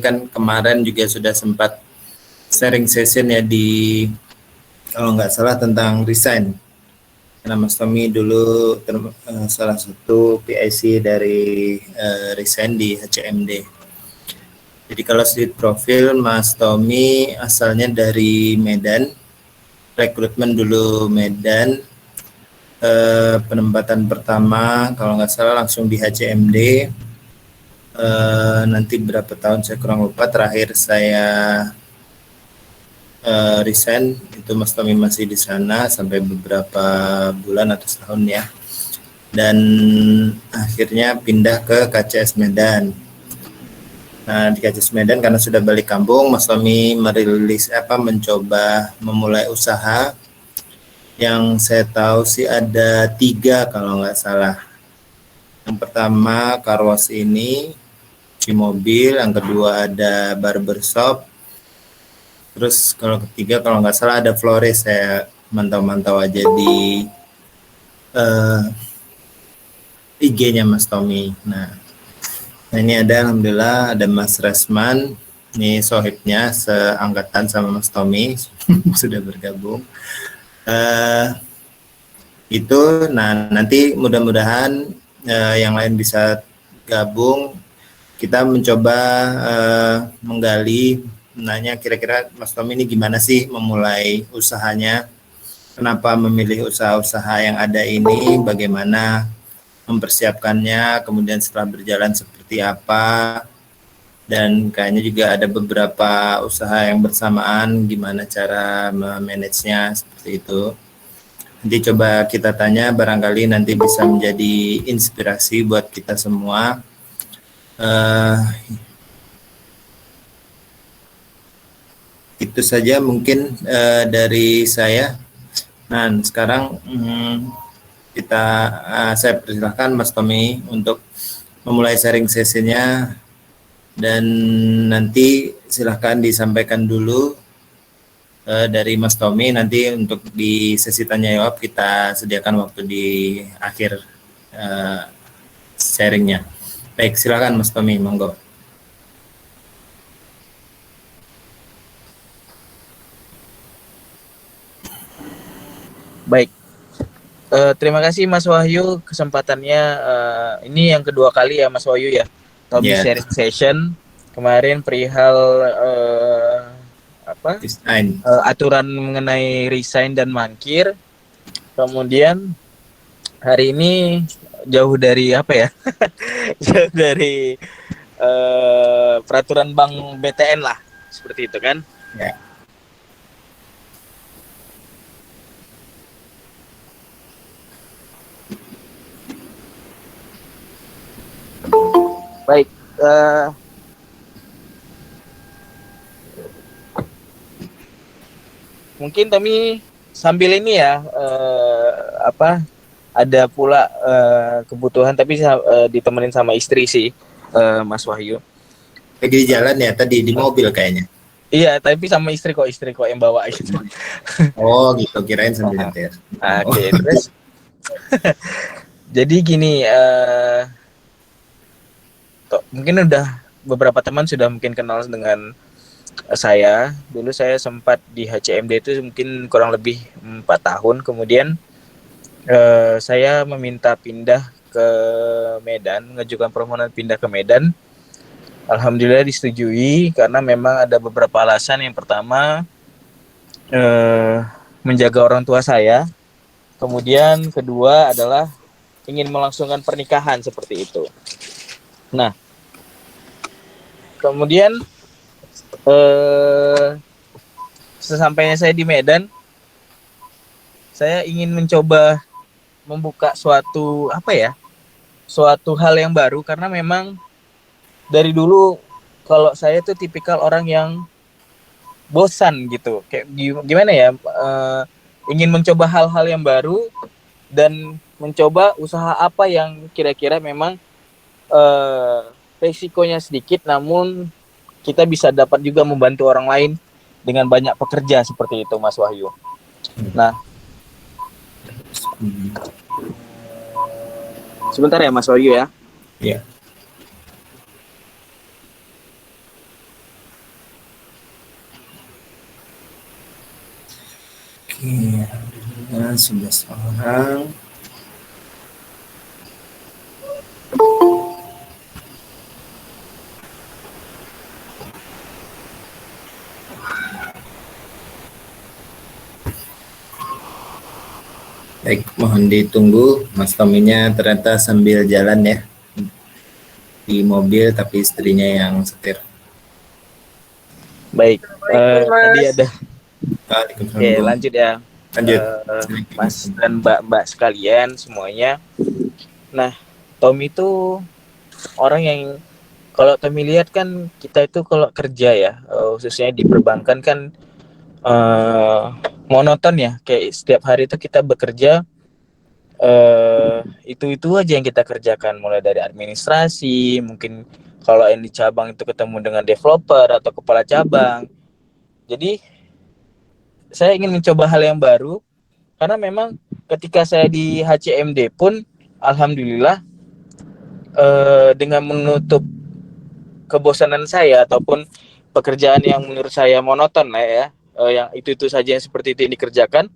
kan kemarin juga sudah sempat sharing session ya di, kalau nggak salah, tentang resign. Karena Mas Tommy dulu salah satu PIC dari resign di HCMD. Jadi kalau street profil, Mas Tommy asalnya dari Medan, rekrutmen dulu Medan, penempatan pertama kalau nggak salah langsung di HCMD. Nanti berapa tahun saya kurang lupa, terakhir saya resign itu Mas Tommy masih di sana sampai beberapa bulan atau setahun ya, dan akhirnya pindah ke KCS Medan. Nah, di KCS Medan karena sudah balik kampung, Mas Tommy mencoba memulai usaha. Yang saya tahu sih ada 3 kalau nggak salah. Yang pertama car wash ini, cuci mobil. Yang kedua ada barbershop. Terus kalau ketiga kalau nggak salah ada florist. Saya mantau-mantau aja di IG-nya Mas Tommy. Nah, ini ada, alhamdulillah ada Mas Resman. Ini sohibnya seangkatan sama Mas Tommy, sudah bergabung. Itu, nah nanti mudah-mudahan yang lain bisa gabung. Kita mencoba menggali, nanya kira-kira Mas Tommy ini gimana sih memulai usahanya, kenapa memilih usaha-usaha yang ada ini, bagaimana mempersiapkannya, kemudian setelah berjalan seperti apa, dan kayaknya juga ada beberapa usaha yang bersamaan, gimana cara memanagenya, seperti itu. Nanti coba kita tanya, barangkali nanti bisa menjadi inspirasi buat kita semua. Itu saja mungkin dari saya. Nah, sekarang saya persilahkan Mas Tommy untuk memulai sharing sesinya, dan nanti silahkan disampaikan dulu dari Mas Tommy. Nanti untuk di sesi tanya jawab kita sediakan waktu di akhir sharingnya. Baik, silakan Mas Tommy, monggo. Baik, terima kasih Mas Wahyu kesempatannya. Ini yang kedua kali ya Mas Wahyu ya, Tommy sharing session. Kemarin perihal aturan mengenai resign dan mangkir. Kemudian hari ini jauh dari jauh dari peraturan Bank BTN lah, seperti itu kan? Ya. Baik, mungkin kami sambil ini ya, ada pula kebutuhan, tapi ditemenin sama istri sih, Mas Wahyu. Lagi di jalan ya, tadi di mobil kayaknya. Iya, tapi sama istri kok yang bawa gitu. Oh gitu, kirain sambil nyetir. Oke, terus jadi gini, mungkin udah beberapa teman sudah mungkin kenal dengan saya. Dulu saya sempat di HCMD itu mungkin kurang lebih 4 tahun. Kemudian saya meminta pindah ke Medan, mengajukan permohonan pindah ke Medan. Alhamdulillah disetujui karena memang ada beberapa alasan. Yang pertama, menjaga orang tua saya. Kemudian kedua adalah ingin melangsungkan pernikahan, seperti itu. Nah, kemudian sesampainya saya di Medan, saya ingin mencoba membuka suatu hal yang baru, karena memang dari dulu kalau saya tuh tipikal orang yang bosan gitu, kayak gimana ya, ingin mencoba hal-hal yang baru dan mencoba usaha apa yang kira-kira memang resikonya sedikit, namun kita bisa dapat juga membantu orang lain dengan banyak pekerja, seperti itu Mas Wahyu. Nah, sebentar ya Mas Wahyu ya. Iya. Iya, alhamdulillah 11 orang. Baik, mohon ditunggu. Mas Tominya ternyata sambil jalan ya di mobil, tapi istrinya yang setir. Baik, tadi ada. Waalaikumsalam. Oke, lanjut ya. Lanjut. Mas dan mbak-mbak sekalian semuanya. Nah, Tommy itu orang yang kalau Tommy lihat kan kita itu kalau kerja ya, khususnya di perbankan kan monoton ya. Kayak setiap hari itu kita bekerja itu aja yang kita kerjakan, mulai dari administrasi, mungkin kalau yang di cabang itu ketemu dengan developer atau kepala cabang. Jadi saya ingin mencoba hal yang baru karena memang ketika saya di HCMD pun alhamdulillah dengan menutup kebosanan saya ataupun pekerjaan yang menurut saya monoton lah ya, yang itu saja yang seperti itu yang dikerjakan,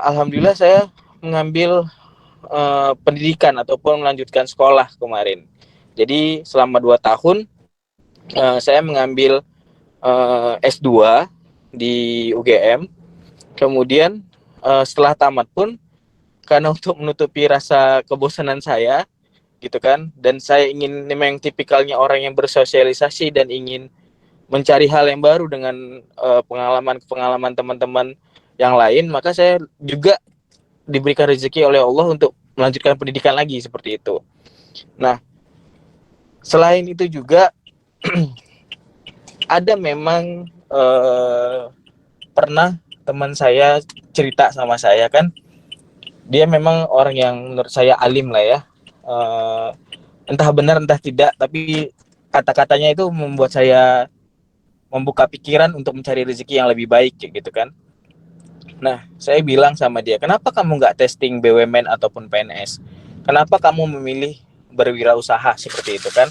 alhamdulillah saya mengambil pendidikan ataupun melanjutkan sekolah kemarin. Jadi selama 2 tahun saya mengambil S2 di UGM. Kemudian setelah tamat pun, karena untuk menutupi rasa kebosanan saya gitu kan, dan saya ingin memang tipikalnya orang yang bersosialisasi dan ingin mencari hal yang baru dengan pengalaman teman-teman yang lain, maka saya juga diberikan rezeki oleh Allah untuk melanjutkan pendidikan lagi seperti itu. Nah, selain itu juga ada memang pernah teman saya cerita sama saya kan, dia memang orang yang menurut saya alim lah ya, entah benar entah tidak, tapi kata-katanya itu membuat saya membuka pikiran untuk mencari rezeki yang lebih baik gitu kan. Nah, saya bilang sama dia, kenapa kamu nggak testing BUMN ataupun PNS? Kenapa kamu memilih berwirausaha seperti itu kan?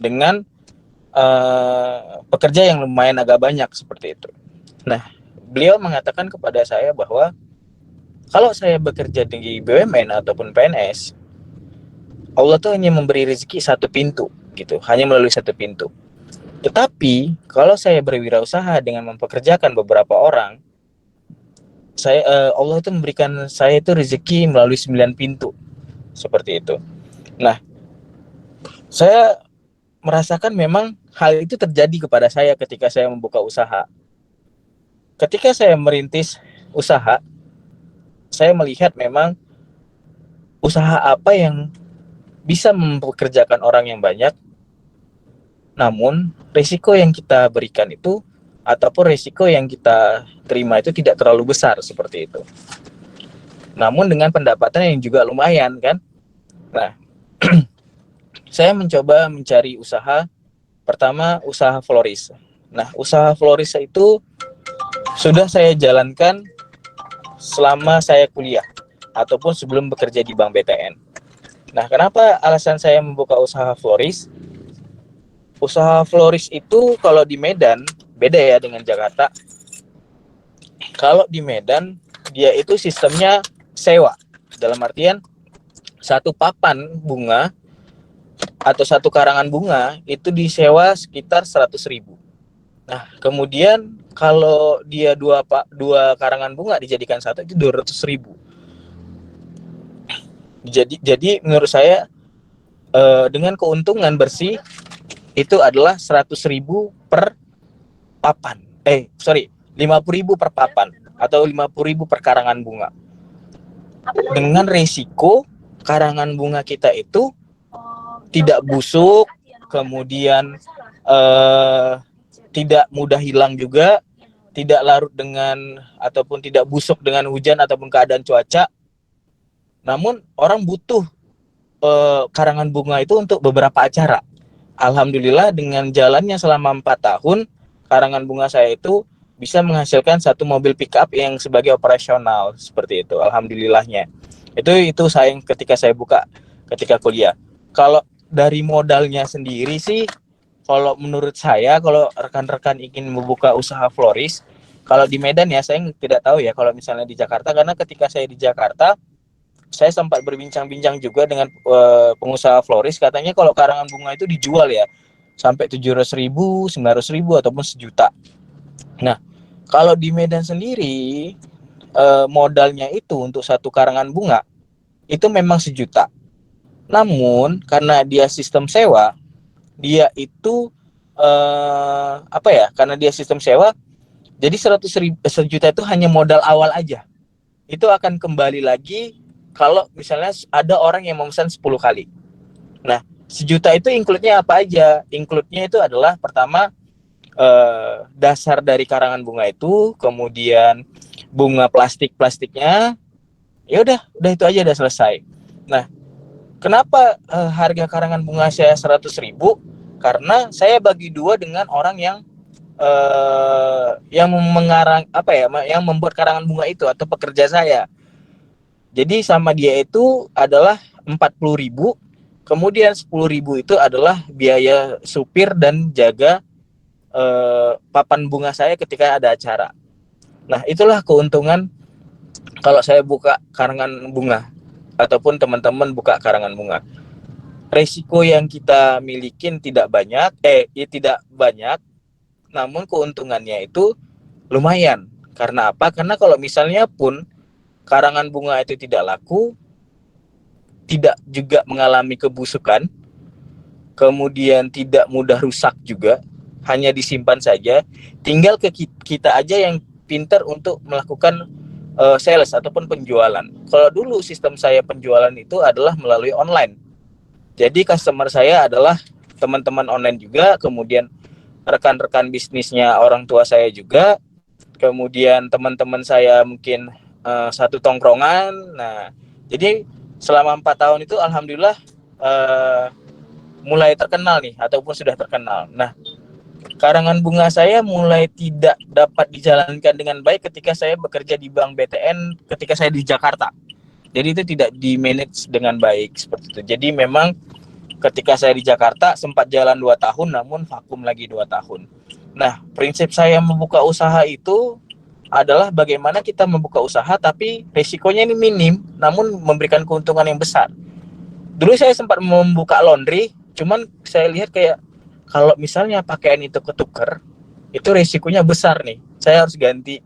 Dengan pekerja yang lumayan agak banyak seperti itu. Nah, beliau mengatakan kepada saya bahwa kalau saya bekerja di BUMN ataupun PNS, Allah tuh hanya memberi rezeki satu pintu gitu, hanya melalui satu pintu. Tetapi kalau saya berwirausaha dengan mempekerjakan beberapa orang, Allah itu memberikan saya itu rezeki melalui 9 pintu seperti itu. Nah, saya merasakan memang hal itu terjadi kepada saya ketika saya membuka usaha. Ketika saya merintis usaha, saya melihat memang usaha apa yang bisa mempekerjakan orang yang banyak, namun risiko yang kita berikan itu ataupun risiko yang kita terima itu tidak terlalu besar seperti itu. Namun dengan pendapatan yang juga lumayan kan. Nah, saya mencoba mencari usaha. Pertama, usaha florist. Nah, usaha florist itu sudah saya jalankan selama saya kuliah ataupun sebelum bekerja di Bank BTN. Nah, kenapa alasan saya membuka usaha florist? Usaha florist itu kalau di Medan beda ya dengan Jakarta. Kalau di Medan dia itu sistemnya sewa. Dalam artian satu papan bunga atau satu karangan bunga itu disewa sekitar 100.000. Nah, kemudian kalau dia dua karangan bunga dijadikan satu itu 200.000. Jadi menurut saya dengan keuntungan bersih itu adalah 100.000 per papan. 50.000 per papan atau 50.000 per karangan bunga. Dengan resiko karangan bunga kita itu tidak busuk, kemudian tidak mudah hilang juga, tidak larut dengan ataupun tidak busuk dengan hujan ataupun keadaan cuaca. Namun orang butuh karangan bunga itu untuk beberapa acara. Alhamdulillah dengan jalannya selama 4 tahun, karangan bunga saya itu bisa menghasilkan satu mobil pickup yang sebagai operasional seperti itu. Alhamdulillahnya. Itu saya ketika saya buka ketika kuliah. Kalau dari modalnya sendiri sih, kalau menurut saya, kalau rekan-rekan ingin membuka usaha florist, Kalau di Medan ya saya tidak tahu ya kalau misalnya di Jakarta, karena ketika saya di Jakarta saya sempat berbincang-bincang juga dengan pengusaha floris, katanya kalau karangan bunga itu dijual ya sampai 700.000, 900.000 ataupun sejuta. Nah, kalau di Medan sendiri modalnya itu untuk satu karangan bunga itu memang sejuta. Namun karena dia sistem sewa, dia itu apa ya? Karena dia sistem sewa, jadi 100.000 sejuta itu hanya modal awal aja. Itu akan kembali lagi kalau misalnya ada orang yang memesan 10 kali. Nah, sejuta itu include-nya apa aja? Include-nya itu adalah pertama dasar dari karangan bunga itu, kemudian bunga plastiknya, ya udah itu aja udah selesai. Nah, kenapa harga karangan bunga saya 100.000? Karena saya bagi dua dengan orang yang mengarang apa ya, yang membuat karangan bunga itu atau pekerja saya. Jadi sama dia itu adalah 40.000, kemudian 10.000 itu adalah biaya supir dan jaga papan bunga saya ketika ada acara. Nah, itulah keuntungan kalau saya buka karangan bunga ataupun teman-teman buka karangan bunga. Resiko yang kita milikin tidak banyak, namun keuntungannya itu lumayan. Karena apa? Karena kalau misalnya pun karangan bunga itu tidak laku, tidak juga mengalami kebusukan, kemudian tidak mudah rusak juga, hanya disimpan saja, tinggal ke kita aja yang pintar untuk melakukan sales ataupun penjualan. Kalau dulu sistem saya penjualan itu adalah melalui online. Jadi customer saya adalah teman-teman online juga, kemudian rekan-rekan bisnisnya orang tua saya juga, kemudian teman-teman saya mungkin satu tongkrongan. Nah, jadi selama 4 tahun itu alhamdulillah mulai terkenal nih ataupun sudah terkenal. Nah, karangan bunga saya mulai tidak dapat dijalankan dengan baik ketika saya bekerja di Bank BTN ketika saya di Jakarta. Jadi itu tidak di manage dengan baik seperti itu. Jadi memang ketika saya di Jakarta sempat jalan 2 tahun namun vakum lagi 2 tahun. Nah, prinsip saya membuka usaha itu adalah bagaimana kita membuka usaha tapi resikonya ini minim namun memberikan keuntungan yang besar. Dulu saya sempat membuka laundry, cuman saya lihat kayak kalau misalnya pakaian itu ketuker, itu resikonya besar nih. Saya harus ganti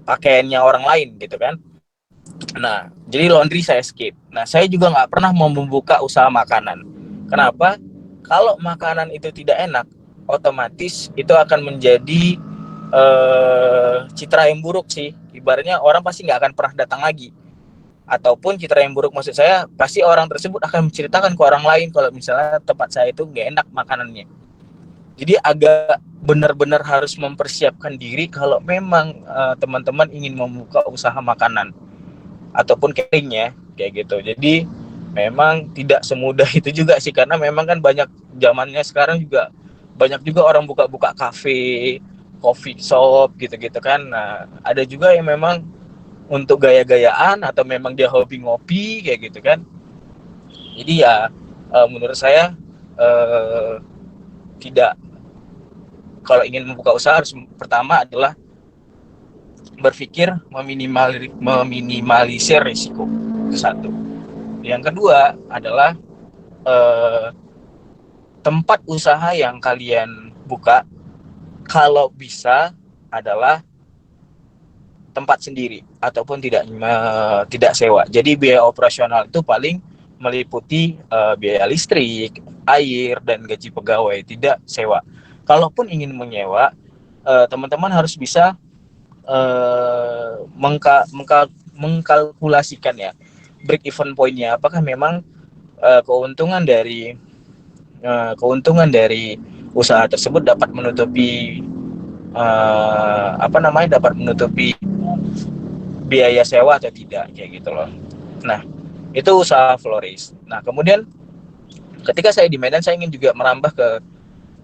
pakaiannya orang lain gitu kan. Nah, jadi laundry saya skip. Nah, saya juga nggak pernah mau membuka usaha makanan. Kenapa? Kalau makanan itu tidak enak, otomatis itu akan menjadi citra yang buruk sih. Ibaratnya orang pasti nggak akan pernah datang lagi. Ataupun citra yang buruk maksud saya, pasti orang tersebut akan menceritakan ke orang lain kalau misalnya tempat saya itu nggak enak makanannya. Jadi agak benar-benar harus mempersiapkan diri kalau memang teman-teman ingin membuka usaha makanan ataupun cateringnya kayak gitu. Jadi memang tidak semudah itu juga sih, karena memang kan banyak zamannya sekarang juga banyak juga orang buka-buka kafe, coffee shop gitu-gitu kan. Nah, ada juga yang memang untuk gaya-gayaan atau memang dia hobi ngopi kayak gitu kan. Jadi ya menurut saya tidak, kalau ingin membuka usaha harus pertama adalah berpikir meminimalisir risiko, itu satu. Yang kedua adalah tempat usaha yang kalian buka kalau bisa adalah tempat sendiri ataupun tidak sewa. Jadi biaya operasional itu paling meliputi biaya listrik, air, dan gaji pegawai, tidak sewa. Kalaupun ingin menyewa, teman-teman harus bisa mengkalkulasikan ya break even point-nya, apakah memang keuntungan dari usaha tersebut dapat menutupi dapat menutupi biaya sewa atau tidak kayak gitu loh. Nah, itu usaha florist. Nah, kemudian ketika saya di Medan, saya ingin juga merambah ke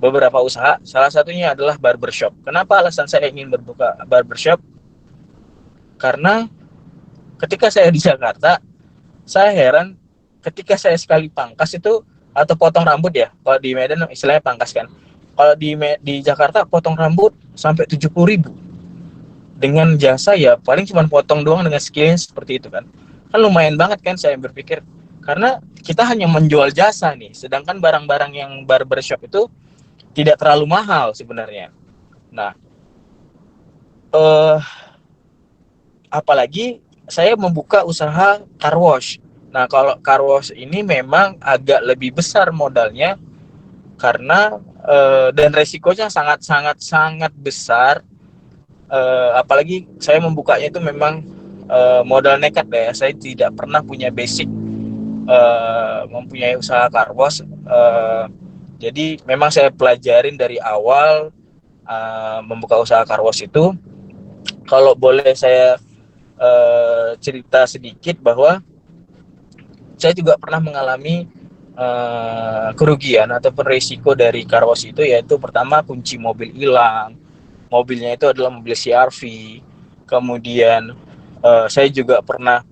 beberapa usaha. Salah satunya adalah barbershop. Kenapa alasan saya ingin berbuka barbershop? Karena ketika saya di Jakarta, saya heran ketika saya sekali pangkas itu, atau potong rambut ya, kalau di Medan istilahnya pangkas kan. Kalau di Jakarta potong rambut sampai 70.000 dengan jasa ya paling cuma potong doang dengan skillnya seperti itu kan lumayan banget kan saya berpikir, karena kita hanya menjual jasa nih, sedangkan barang-barang yang barbershop itu tidak terlalu mahal sebenarnya. Nah, apalagi saya membuka usaha car wash. Nah, kalau car wash ini memang agak lebih besar modalnya karena dan resikonya sangat besar. Apalagi saya membukanya itu memang modal nekat ya. Saya tidak pernah punya basic mempunyai usaha car wash. Jadi memang saya pelajarin dari awal membuka usaha car wash itu. Kalau boleh saya cerita sedikit bahwa saya juga pernah mengalami kerugian ataupun risiko dari car wash itu, yaitu pertama kunci mobil hilang. Mobilnya itu adalah mobil CR-V. Kemudian saya juga pernah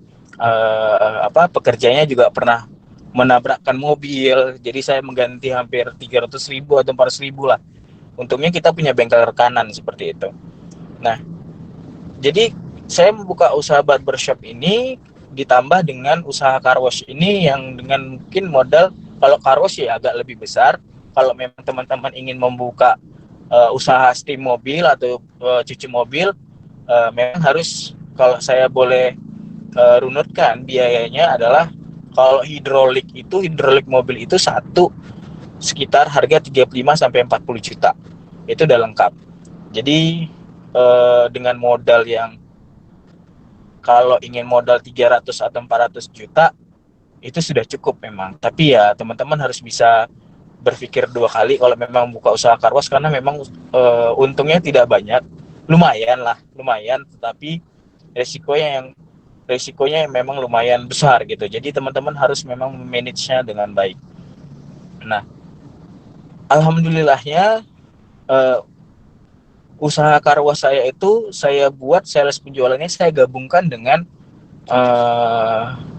pekerjanya juga pernah menabrakkan mobil. Jadi saya mengganti hampir 300.000 atau 400.000 lah. Untungnya kita punya bengkel rekanan seperti itu. Nah, jadi saya membuka usaha barbershop ini ditambah dengan usaha car wash ini yang dengan mungkin modal, kalau car wash ya agak lebih besar. Kalau memang teman-teman ingin membuka usaha steam mobil atau cuci mobil, memang harus, kalau saya boleh runutkan biayanya adalah, kalau hidrolik mobil itu satu sekitar harga 35 sampai 40 juta. Itu udah lengkap. Jadi dengan modal yang, kalau ingin modal 300 atau 400 juta itu sudah cukup memang. Tapi ya teman-teman harus bisa berpikir dua kali kalau memang buka usaha car wash, karena memang untungnya tidak banyak, lumayan, tetapi resikonya yang memang lumayan besar gitu. Jadi teman-teman harus memang memanage-nya dengan baik. Nah, alhamdulillahnya usaha car wash saya itu saya buat sales penjualannya saya gabungkan dengan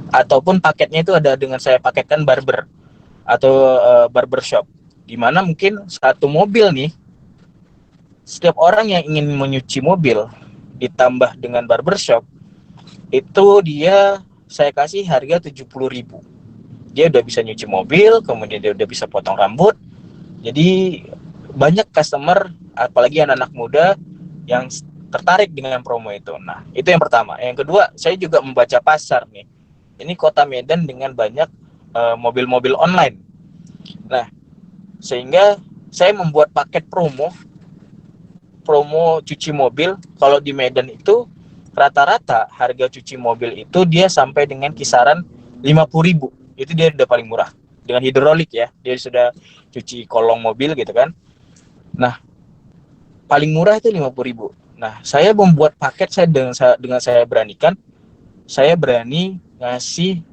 ataupun paketnya itu ada dengan saya paketkan barber atau barbershop, di mana mungkin satu mobil nih, setiap orang yang ingin menyuci mobil ditambah dengan barbershop itu saya kasih harga 70.000. Dia udah bisa nyuci mobil, kemudian dia udah bisa potong rambut. Jadi banyak customer, apalagi anak-anak muda, yang tertarik dengan promo itu. Nah, itu yang pertama. Yang kedua, saya juga membaca pasar nih. Ini kota Medan dengan banyak mobil-mobil online. Nah, sehingga saya membuat paket promo cuci mobil. Kalau di Medan itu rata-rata harga cuci mobil itu dia sampai dengan kisaran 50.000. Itu dia udah paling murah. Dengan hidrolik ya, dia sudah cuci kolong mobil gitu kan. Nah, paling murah itu 50.000. Nah, saya membuat paket dengan saya beranikan, saya berani ngasih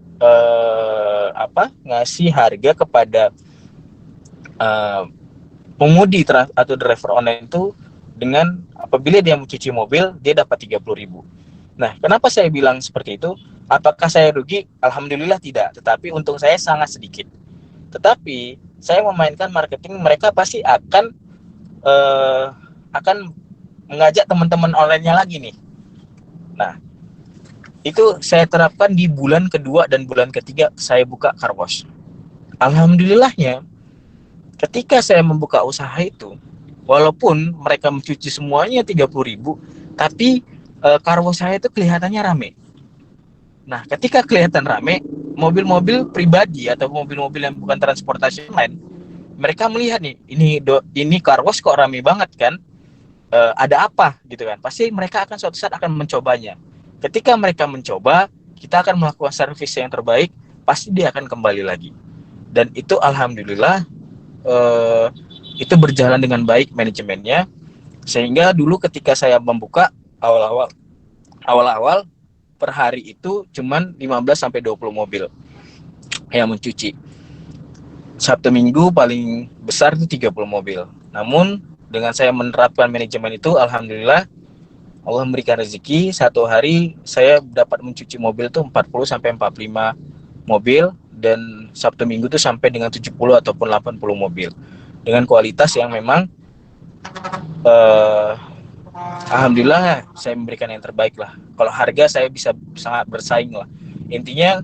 ngasih harga kepada pengemudi atau driver online itu, dengan apabila dia mencuci mobil dia dapat 30.000. Nah, kenapa saya bilang seperti itu? Apakah saya rugi? Alhamdulillah tidak, tetapi untung saya sangat sedikit. Tetapi saya memainkan marketing, mereka pasti akan mengajak teman-teman online-nya lagi nih. Nah, itu saya terapkan di bulan kedua dan bulan ketiga saya buka car wash. Alhamdulillahnya, ketika saya membuka usaha itu, walaupun mereka mencuci semuanya 30.000, tapi car wash saya itu kelihatannya rame. Nah, ketika kelihatan rame, mobil-mobil pribadi atau mobil-mobil yang bukan transportasi online, mereka melihat nih, ini car wash kok rame banget kan? Ada apa gitu kan? Pasti mereka akan suatu saat akan mencobanya. Ketika mereka mencoba, kita akan melakukan servis yang terbaik, pasti dia akan kembali lagi. Dan itu alhamdulillah itu berjalan dengan baik manajemennya, sehingga dulu ketika saya membuka awal-awal per hari itu cuman 15 sampai 20 mobil yang mencuci. Sabtu Minggu paling besar itu 30 mobil. Namun dengan saya menerapkan manajemen itu, alhamdulillah Allah memberikan rezeki. Satu hari saya dapat mencuci mobil itu 40 sampai 45 mobil, dan Sabtu Minggu itu sampai dengan 70 ataupun 80 mobil. dengan kualitas yang memang uh, alhamdulillah saya memberikan yang terbaik lah. Kalau harga saya bisa sangat bersaing lah. Intinya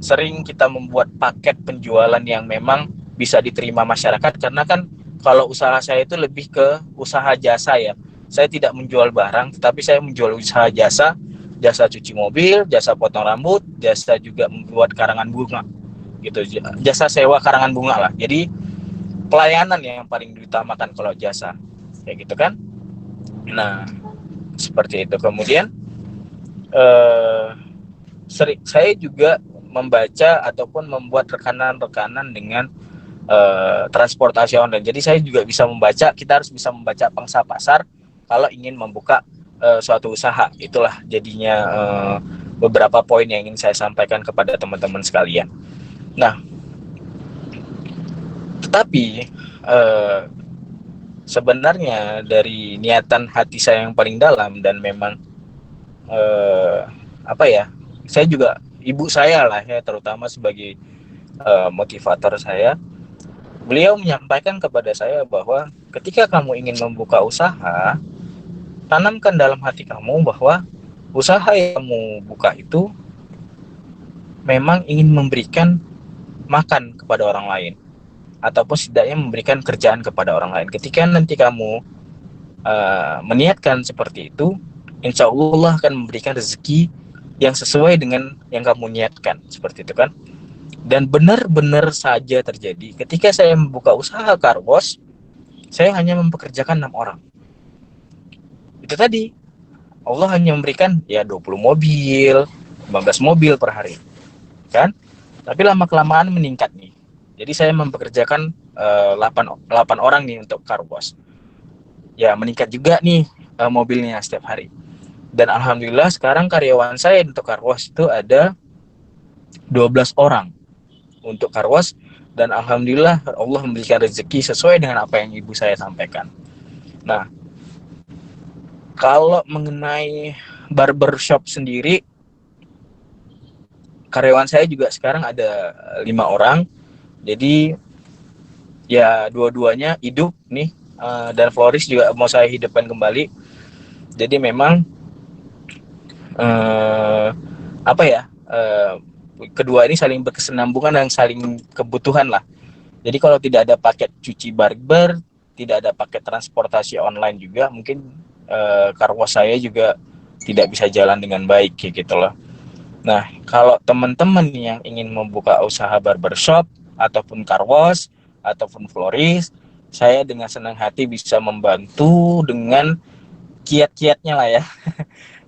sering kita membuat paket penjualan yang memang bisa diterima masyarakat, karena kan kalau usaha saya itu lebih ke usaha jasa ya. Saya tidak menjual barang, tetapi saya menjual usaha jasa, jasa cuci mobil, jasa potong rambut, jasa juga membuat karangan bunga gitu, jasa sewa karangan bunga lah. Jadi pelayanan yang paling diutamakan kalau jasa kayak gitu kan. Nah seperti itu. Kemudian saya juga membaca ataupun membuat rekanan-rekanan dengan transportasi online. Jadi saya juga bisa membaca, kita harus bisa membaca pangsa pasar kalau ingin membuka suatu usaha. Itulah jadinya beberapa poin yang ingin saya sampaikan kepada teman-teman sekalian. Nah, tetapi sebenarnya dari niatan hati saya yang paling dalam, dan memang saya juga, ibu saya lah ya, terutama sebagai motivator saya, beliau menyampaikan kepada saya bahwa ketika kamu ingin membuka usaha, tanamkan dalam hati kamu bahwa usaha yang kamu buka itu memang ingin memberikan makan kepada orang lain, ataupun setidaknya memberikan kerjaan kepada orang lain. Ketika nanti kamu meniatkan seperti itu, insya Allah akan memberikan rezeki yang sesuai dengan yang kamu niatkan, seperti itu kan. Dan benar-benar saja terjadi. Ketika saya membuka usaha car wash, saya hanya mempekerjakan 6 orang. Itu tadi, Allah hanya memberikan ya 20 mobil, 15 mobil per hari, kan? Tapi lama-kelamaan meningkat nih. Jadi saya mempekerjakan 8 orang nih untuk car wash. Ya meningkat juga nih mobilnya setiap hari. Dan alhamdulillah sekarang karyawan saya untuk car wash itu ada 12 orang untuk car wash, dan alhamdulillah Allah memberikan rezeki sesuai dengan apa yang ibu saya sampaikan. Nah, kalau mengenai barbershop sendiri, karyawan saya juga sekarang ada 5 orang. Jadi ya dua-duanya hidup nih, dan florist juga mau saya hidupkan kembali. Jadi memang kedua ini saling berkesinambungan dan saling kebutuhan lah. Jadi kalau tidak ada paket cuci barber, tidak ada paket transportasi online juga, mungkin car wash saya juga tidak bisa jalan dengan baik kayak gitu loh. Nah, kalau teman-teman yang ingin membuka usaha barbershop ataupun car wash ataupun florist, saya dengan senang hati bisa membantu dengan kiat-kiatnya lah ya.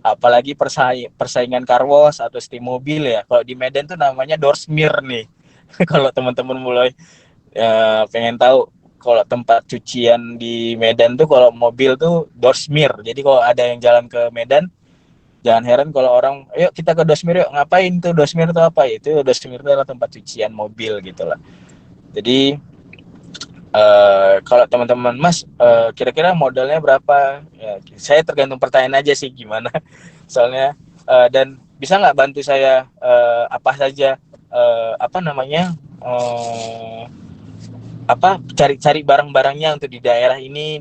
Apalagi persaingan car wash atau steam mobil ya. Kalau di Medan tuh namanya door smear nih. Kalau teman-teman mulai pengen tahu, kalau tempat cucian di Medan tuh kalau mobil tuh door smear. Jadi kalau ada yang jalan ke Medan, jangan heran kalau orang, yuk kita ke door smear yuk. Ngapain tuh door smear itu apa? Itu door smear itu adalah tempat cucian mobil gitu lah. Jadi kalau teman-teman Mas kira-kira modalnya berapa? Ya, saya tergantung pertanyaan aja sih gimana. Soalnya dan bisa nggak bantu saya apa saja cari barang-barangnya untuk di daerah ini,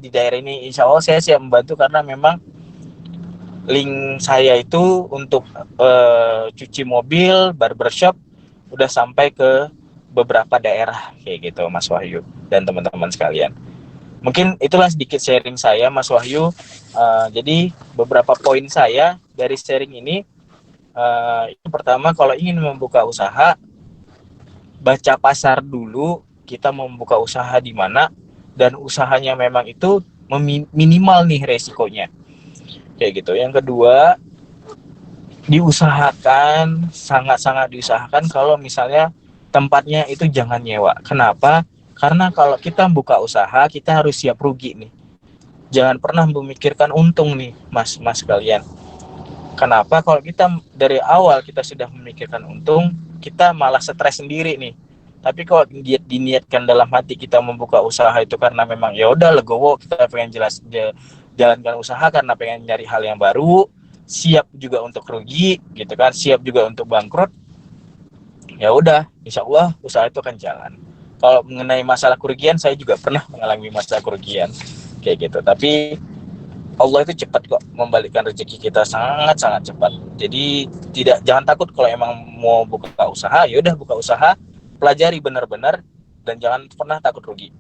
insya Allah saya siap membantu, karena memang link saya itu untuk cuci mobil, barbershop udah sampai ke beberapa daerah kayak gitu Mas Wahyu dan teman-teman sekalian. Mungkin itulah sedikit sharing saya Mas Wahyu. Jadi beberapa poin saya dari sharing ini, itu pertama, kalau ingin membuka usaha, baca pasar dulu, kita mau membuka usaha di mana, dan usahanya memang itu minimal nih resikonya kayak gitu. Yang kedua, diusahakan, sangat-sangat diusahakan kalau misalnya tempatnya itu jangan nyewa. Kenapa? Karena kalau kita buka usaha, kita harus siap rugi nih. Jangan pernah memikirkan untung nih, mas kalian. Kenapa? Kalau kita dari awal kita sudah memikirkan untung, kita malah stres sendiri nih. Tapi kalau diniatkan dalam hati kita membuka usaha itu karena memang ya udah legowo, kita pengen jalankan usaha karena pengen nyari hal yang baru, siap juga untuk rugi gitu kan, siap juga untuk bangkrut, ya udah insya Allah usaha itu akan jalan. kalau mengenai masalah kerugian, saya juga pernah mengalami masalah kerugian kayak gitu. Tapi Allah itu cepat kok membalikkan rezeki kita, sangat cepat. Jadi jangan takut kalau emang mau buka usaha, ya udah buka usaha, pelajari benar-benar dan jangan pernah takut rugi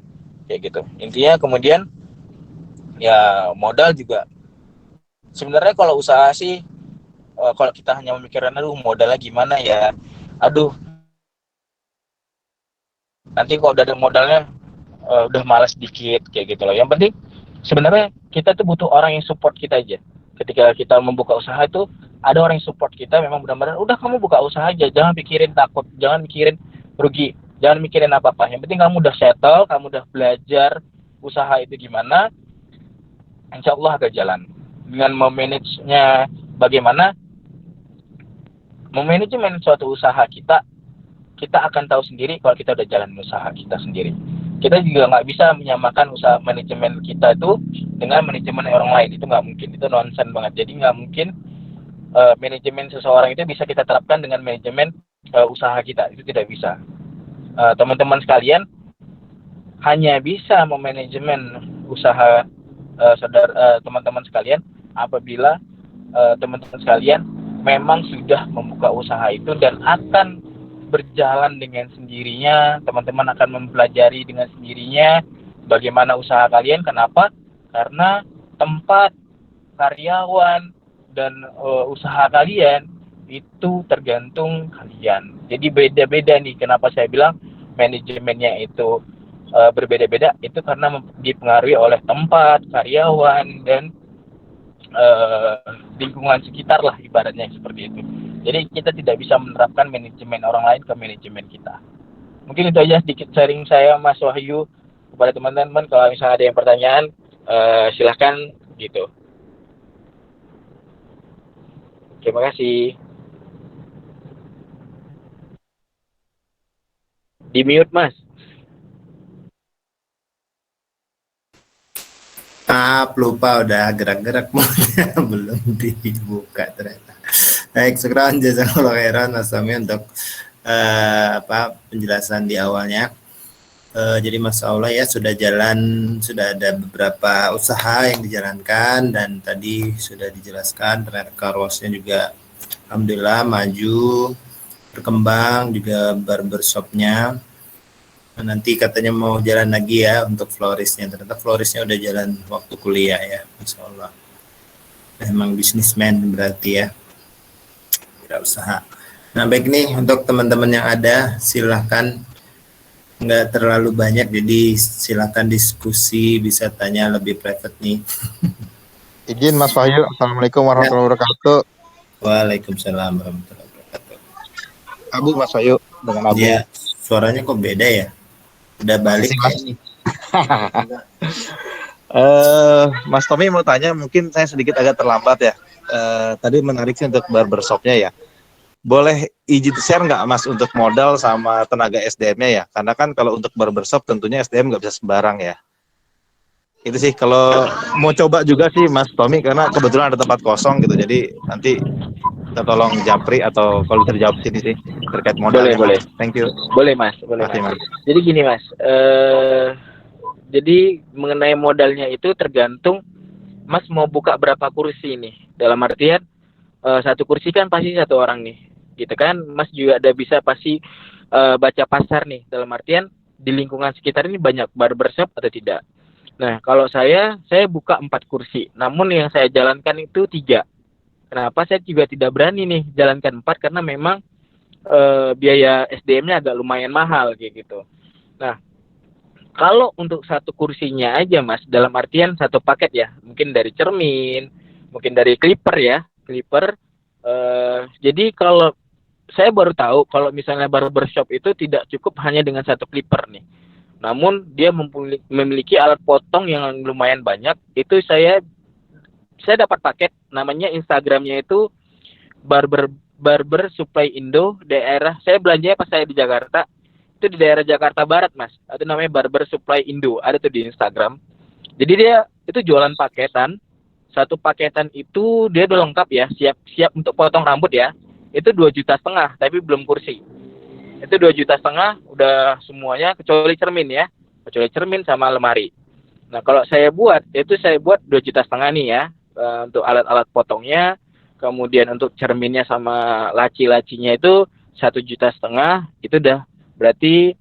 kayak gitu. Intinya kemudian ya modal juga. Sebenarnya kalau usaha sih, kalau kita hanya memikirkan aduh modalnya gimana ya, aduh nanti kalau udah ada modalnya udah malas dikit kayak gitu loh. Yang penting sebenarnya kita tuh butuh orang yang support kita aja. Ketika kita membuka usaha itu ada orang yang support kita, memang benar-benar udah kamu buka usaha aja, jangan pikirin takut, jangan mikirin rugi, jangan mikirin apa-apa. Yang penting kamu udah settle, kamu udah belajar usaha itu gimana, insya Allah agak jalan. Dengan memanagenya bagaimana, memanajemen suatu usaha kita akan tahu sendiri kalau kita udah jalan usaha kita sendiri. Kita juga nggak bisa menyamakan usaha manajemen kita itu dengan manajemen orang lain. Itu nggak mungkin, itu nonsen banget. Jadi nggak mungkin manajemen seseorang itu bisa kita terapkan dengan manajemen usaha kita. Itu tidak bisa. Teman-teman sekalian hanya bisa memanajemen usaha teman-teman sekalian apabila teman-teman sekalian memang sudah membuka usaha itu dan akan berjalan dengan sendirinya. Teman-teman akan mempelajari dengan sendirinya bagaimana usaha kalian. Kenapa? Karena tempat, karyawan, dan usaha kalian itu tergantung kalian. Jadi beda-beda nih. Kenapa saya bilang manajemennya itu berbeda-beda? Itu karena dipengaruhi oleh tempat, karyawan, dan lingkungan sekitar lah, ibaratnya seperti itu. Jadi kita tidak bisa menerapkan manajemen orang lain ke manajemen kita. Mungkin itu aja sedikit sharing saya, Mas Wahyu, kepada teman-teman. Kalau misalnya ada yang pertanyaan, silahkan gitu. Terima kasih. Di mute, Mas. Lupa udah gerak-gerak belum dibuka ternyata. Baik, syukran jazakallahu khairan Mas Tommy untuk penjelasan di awalnya. Jadi Masya Allah ya, sudah ada beberapa usaha yang dijalankan dan tadi sudah dijelaskan ternyata karosnya juga alhamdulillah maju, berkembang, juga barbershopnya. Nanti katanya mau jalan lagi ya untuk florisnya. Ternyata florisnya udah jalan waktu kuliah ya, Masya Allah. Memang bisnismen berarti ya, wirausaha. Nah baik nih, untuk teman-teman yang ada silahkan, nggak terlalu banyak, jadi silahkan diskusi, bisa tanya lebih private nih. Izin Mas Wahyu, Assalamualaikum warahmatullahi wabarakatuh. Waalaikumsalam warahmatullahi wabarakatuh. Abu Mas Wahyu dengan Abu. Ya, suaranya kok beda ya? Udah balik nih. Mas Tommy mau tanya, mungkin saya sedikit agak terlambat ya. Tadi menarik sih untuk barbershopnya ya. Boleh izin share nggak Mas untuk modal sama tenaga SDM-nya ya? Karena kan kalau untuk barbershop tentunya SDM nggak bisa sembarang ya. Itu sih, kalau mau coba juga sih Mas Tommy, karena kebetulan ada tempat kosong gitu. Jadi nanti kita tolong japri atau kalau bisa dijawab sini sih terkait modal. Boleh. Thank you. Boleh Mas. Jadi gini Mas, jadi mengenai modalnya itu tergantung Mas mau buka berapa kursi nih. Dalam artian satu kursi kan pasti satu orang nih, gitu kan. Mas juga ada bisa pasti baca pasar nih. Dalam artian di lingkungan sekitar ini banyak barbershop atau tidak. Nah kalau saya buka 4 kursi, namun yang saya jalankan itu 3. Kenapa saya juga tidak berani nih jalankan 4? Karena memang biaya SDM-nya agak lumayan mahal kayak gitu. Nah, kalau untuk satu kursinya aja Mas, dalam artian satu paket ya, mungkin dari cermin, mungkin dari clipper ya, jadi kalau saya baru tahu kalau misalnya barbershop itu tidak cukup hanya dengan satu clipper nih. Namun dia memiliki alat potong yang lumayan banyak. Itu saya dapat paket, namanya Instagramnya itu barber supply Indo, daerah saya belanjanya pas saya di Jakarta, itu di daerah Jakarta Barat Mas, itu namanya barber supply Indo, ada tuh di Instagram. Jadi dia itu jualan paketan, satu paketan itu dia udah lengkap ya, siap untuk potong rambut ya, itu 2,5 juta tapi belum kursi. Itu 2,5 juta udah semuanya kecuali cermin ya. Kecuali cermin sama lemari. Nah, kalau saya buat 2,5 juta nih ya. Untuk alat-alat potongnya, kemudian untuk cerminnya sama laci-lacinya itu 1,5 juta. Itu udah berarti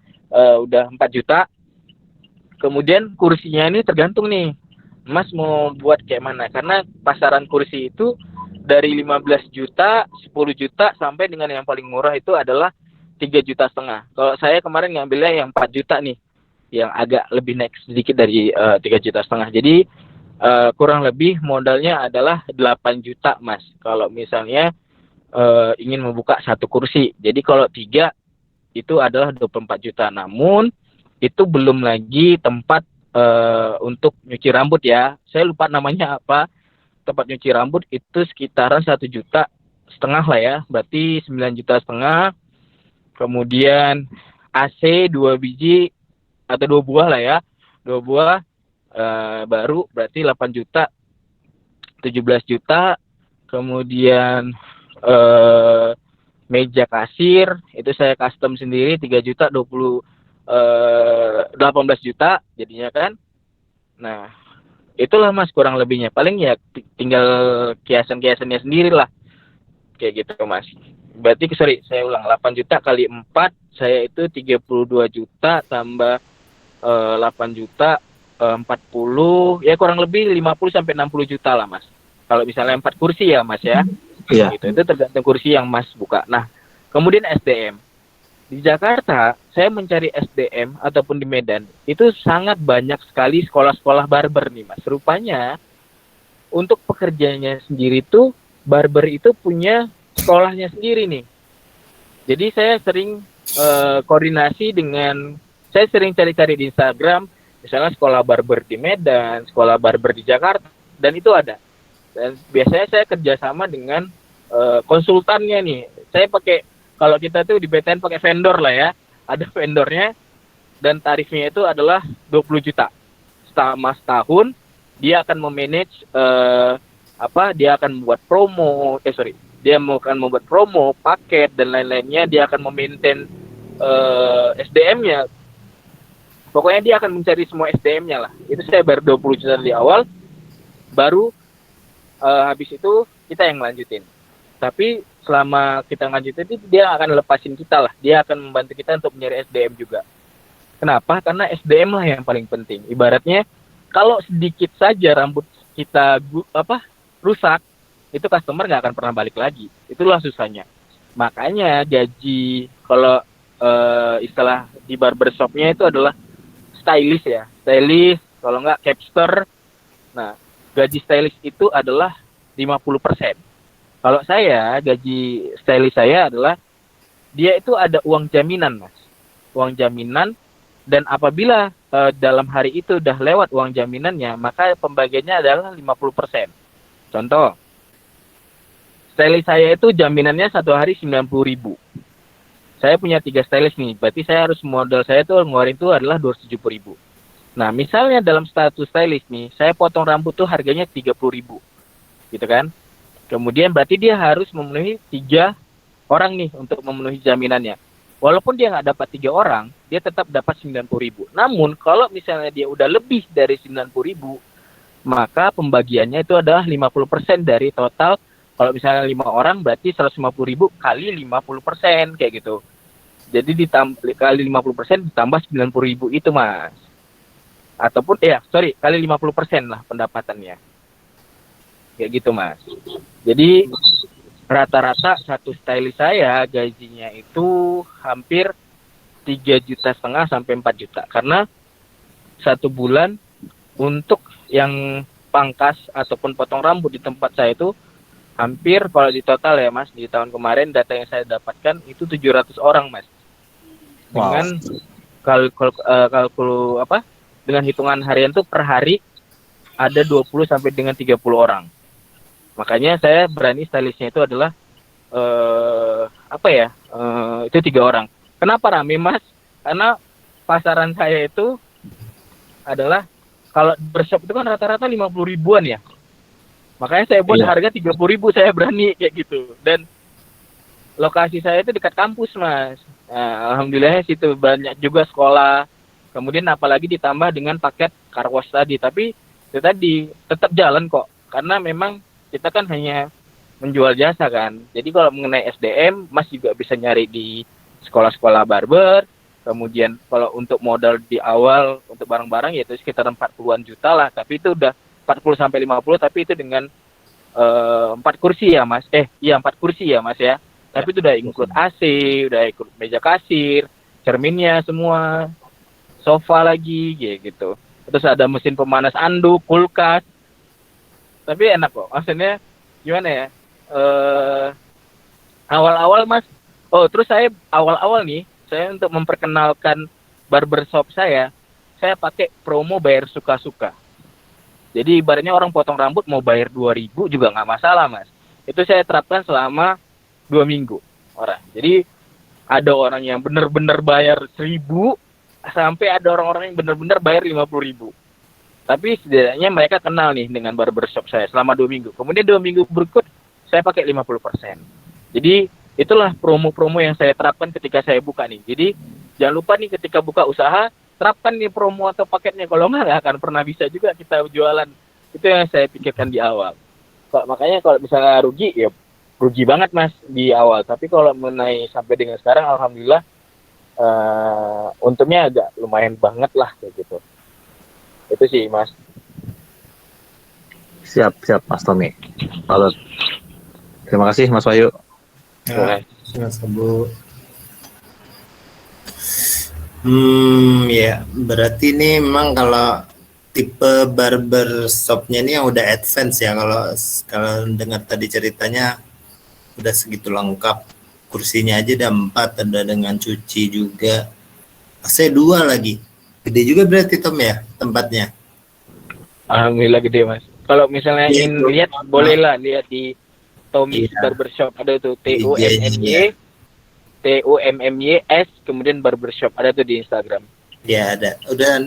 udah 4 juta. Kemudian kursinya ini tergantung nih, Mas mau buat kayak mana. Karena pasaran kursi itu dari 15 juta, 10 juta, sampai dengan yang paling murah itu adalah 3,5 juta. Kalau saya kemarin ngambilnya yang 4 juta nih, yang agak lebih naik sedikit dari 3,5 juta. Jadi kurang lebih modalnya adalah 8 juta, Mas. Kalau misalnya ingin membuka satu kursi. Jadi kalau 3 itu adalah 24 juta. Namun itu belum lagi tempat untuk nyuci rambut ya. Saya lupa namanya apa. Tempat nyuci rambut itu sekitaran 1,5 juta lah ya. Berarti 9,5 juta. Kemudian AC 2 biji atau 2 buah lah ya. 2 buah baru berarti 8 juta. 17 juta. Kemudian meja kasir itu saya custom sendiri 3 juta 18 juta jadinya kan. Nah, itulah Mas kurang lebihnya. Paling ya tinggal kiasan-kiasannya sendiri lah. Kayak gitu Mas. Berarti saya ulang 8 juta kali 4 saya itu 32 juta tambah 8 juta 40 ya kurang lebih 50 sampai 60 juta lah Mas. Kalau misalnya 4 kursi ya Mas ya. Iya. Gitu. Itu tergantung kursi yang Mas buka. Nah, kemudian SDM. Di Jakarta, saya mencari SDM ataupun di Medan, itu sangat banyak sekali sekolah-sekolah barber nih, Mas. Rupanya, untuk pekerjaannya sendiri tuh, barber itu punya sekolahnya sendiri nih. Jadi saya sering koordinasi dengan, saya sering cari-cari di Instagram, misalnya sekolah barber di Medan, sekolah barber di Jakarta, dan itu ada. Dan biasanya saya kerjasama dengan konsultannya nih. Saya pakai, kalau kita tuh di BTN pakai vendor lah ya. Ada vendornya dan tarifnya itu adalah 20 juta. Selama setahun dia akan memanage dia akan membuat promo, dia akan membuat promo, paket dan lain-lainnya, dia akan memaintain SDM-nya. Pokoknya dia akan mencari semua SDM-nya lah. Itu saya bayar 20 juta di awal, baru habis itu kita yang lanjutin. Tapi selama kita lanjutin itu dia akan lepasin kita lah. Dia akan membantu kita untuk mencari SDM juga. Kenapa? Karena SDM lah yang paling penting. Ibaratnya kalau sedikit saja rambut kita rusak, itu customer nggak akan pernah balik lagi. Itulah susahnya. Makanya gaji kalau istilah di barbershopnya itu adalah stylist ya. Stylist, kalau nggak capster. Nah, gaji stylist itu adalah 50%. Kalau saya, gaji stylist saya adalah, dia itu ada uang jaminan, Mas. Uang jaminan, dan apabila dalam hari itu udah lewat uang jaminannya, maka pembagiannya adalah 50%. Contoh, stylist saya itu jaminannya 1 hari 90.000. Saya punya 3 stylist nih, berarti saya harus modal saya tuh ngeluarin itu adalah 270.000. Nah, misalnya dalam status stylist nih, saya potong rambut tuh harganya 30.000. Gitu kan? Kemudian berarti dia harus memenuhi 3 orang nih untuk memenuhi jaminannya. Walaupun dia nggak dapat 3 orang, dia tetap dapat 90.000. Namun kalau misalnya dia udah lebih dari 90.000, maka pembagiannya itu adalah 50% dari total. Kalau misalnya 5 orang berarti 150.000 kali 50% kayak gitu. Jadi kali 50% ditambah 90.000 itu Mas. Ataupun kali 50% lah pendapatannya. Kayak gitu Mas. Jadi rata-rata satu stylist saya gajinya itu hampir 3,5 juta sampai 4 juta. Karena 1 bulan untuk yang pangkas ataupun potong rambut di tempat saya itu hampir, kalau di total ya Mas, di tahun kemarin data yang saya dapatkan itu 700 orang Mas. Dengan dengan hitungan harian tuh per hari ada 20 sampai dengan 30 orang. Makanya saya berani stylistnya itu adalah itu 3 orang. Kenapa rame Mas? Karena pasaran saya itu adalah kalau bershop itu kan rata-rata 50 ribuan ya. Makanya saya buat harga 30.000, saya berani kayak gitu. Dan lokasi saya itu dekat kampus, Mas. Nah, alhamdulillah situ banyak juga sekolah. Kemudian apalagi ditambah dengan paket car wash tadi. Tapi itu tadi tetap jalan kok. Karena memang kita kan hanya menjual jasa kan. Jadi kalau mengenai SDM, Mas juga bisa nyari di sekolah-sekolah barber. Kemudian kalau untuk modal di awal untuk barang-barang ya itu sekitar 40-an juta lah. Tapi itu udah 40 sampai 50, tapi itu dengan 4 kursi ya, Mas. Iya 4 kursi ya, Mas ya. Tapi itu udah include AC, udah ikut meja kasir, cerminnya semua, sofa lagi gitu. Terus ada mesin pemanas anduk, kulkas. Tapi enak kok. Maksudnya gimana ya? Awal-awal, Mas. Oh, terus saya awal-awal nih, saya untuk memperkenalkan barbershop saya pakai promo bayar suka-suka. Jadi ibaratnya orang potong rambut mau bayar 2.000 juga nggak masalah, Mas. Itu saya terapkan selama 2 minggu orang. Jadi ada orang yang benar-benar bayar 1.000 sampai ada orang-orang yang benar-benar bayar 50.000. Tapi setidaknya mereka kenal nih dengan barbershop saya selama 2 minggu. Kemudian 2 minggu berikut saya pakai 50%. Jadi itulah promo-promo yang saya terapkan ketika saya buka nih. Jadi jangan lupa nih ketika buka usaha, terapkan nih promo atau paketnya. Kalau nggak akan pernah bisa juga kita jualan. Itu yang saya pikirkan di awal. Makanya kalau misalnya rugi, ya rugi banget, Mas, di awal. Tapi kalau mengenai sampai dengan sekarang, alhamdulillah, untungnya agak lumayan banget lah kayak gitu. Itu sih, Mas. Siap Mas Tommy. Salut. Terima kasih Mas Wahyu. Mas Abu. Ya, berarti ini memang kalau tipe barbershopnya ini yang udah advance ya. Kalau dengar tadi ceritanya udah segitu lengkap, kursinya aja ada 4, ada dengan cuci juga, AC 2 lagi, gede juga berarti Tom ya tempatnya. Alhamdulillah gede, Mas. Kalau misalnya ingin lihat bolehlah lihat di Tommy Barbershop, ada tuh TUMMYS kemudian Barbershop, ada tuh di Instagram. Ya ada, udah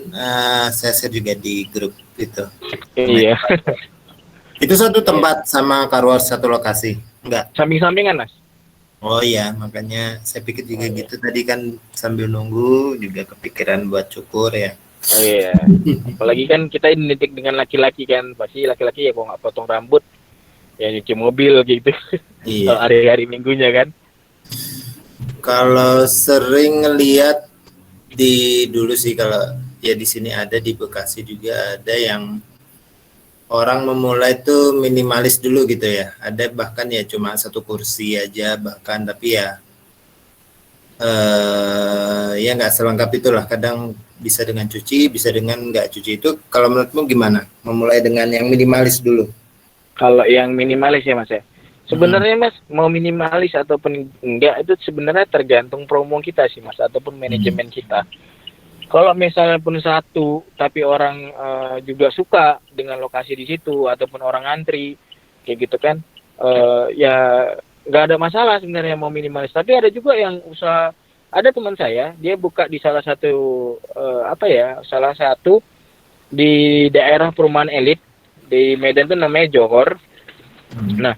saya share juga di grup itu. Iya. Itu satu tempat sama car wash satu lokasi? Enggak? Samping-sampingan, Mas. Oh iya, makanya saya pikir juga gitu. Tadi kan sambil nunggu juga kepikiran buat cukur ya. Oh iya. Apalagi kan kita identik dengan laki-laki kan. Pasti laki-laki ya kalau nggak potong rambut, ya nyuci mobil gitu. Iya. Hari-hari minggunya kan. Kalau sering ngelihat dulu sih, kalau ya di sini ada, di Bekasi juga ada yang orang memulai tuh minimalis dulu gitu ya. Ada bahkan ya cuma satu kursi aja bahkan, tapi ya ya nggak selengkap itulah. Kadang bisa dengan cuci, bisa dengan nggak cuci. Itu kalau menurutmu gimana? Memulai dengan yang minimalis dulu. Kalau yang minimalis ya, Mas ya. Sebenarnya Mas, mau minimalis ataupun enggak itu sebenarnya tergantung promo kita sih, Mas, ataupun manajemen kita. Kalau misalnya pun satu, tapi orang juga suka dengan lokasi di situ, ataupun orang antri, kayak gitu kan, ya nggak ada masalah sebenarnya mau minimalis. Tapi ada juga yang usaha, ada teman saya, dia buka di salah satu, salah satu di daerah perumahan elit, di Medan tuh namanya Johor. Nah,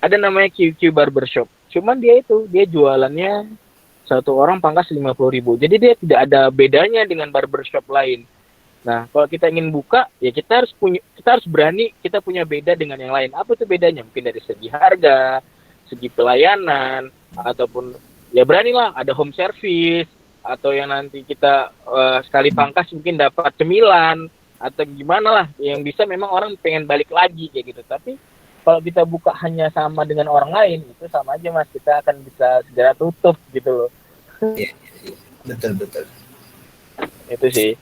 ada namanya QQ Barbershop. Cuman dia jualannya satu orang pangkas 50.000. Jadi dia tidak ada bedanya dengan barbershop lain. Nah, kalau kita ingin buka, ya kita harus berani, kita punya beda dengan yang lain. Apa itu bedanya? Mungkin dari segi harga, segi pelayanan, ataupun ya beranilah ada home service, atau yang nanti kita sekali pangkas mungkin dapat cemilan, atau gimana lah, yang bisa memang orang pengen balik lagi kayak gitu. Tapi kalau kita buka hanya sama dengan orang lain, itu sama aja, Mas, kita akan bisa segera tutup gitu loh. Iya, betul. Itu sih.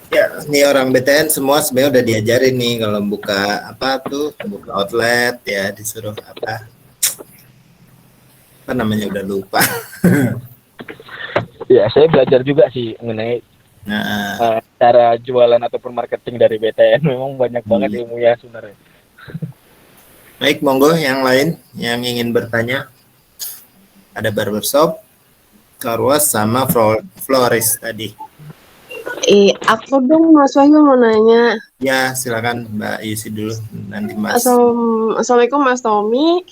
Ya, ini orang BTN semua sebenarnya udah diajarin nih kalau buka buka outlet ya, disuruh apa namanya udah lupa. Ya, saya belajar juga sih mengenai cara jualan ataupun marketing dari BTN. Memang banyak banget ilmunya sebenarnya. Baik, monggo yang lain yang ingin bertanya. Ada barbershop, car wash, sama florist tadi. Aku dong Mas Wahyu mau nanya. Ya, silakan Mbak Yusi dulu, nanti Mas. Assalamualaikum Mas Tommy.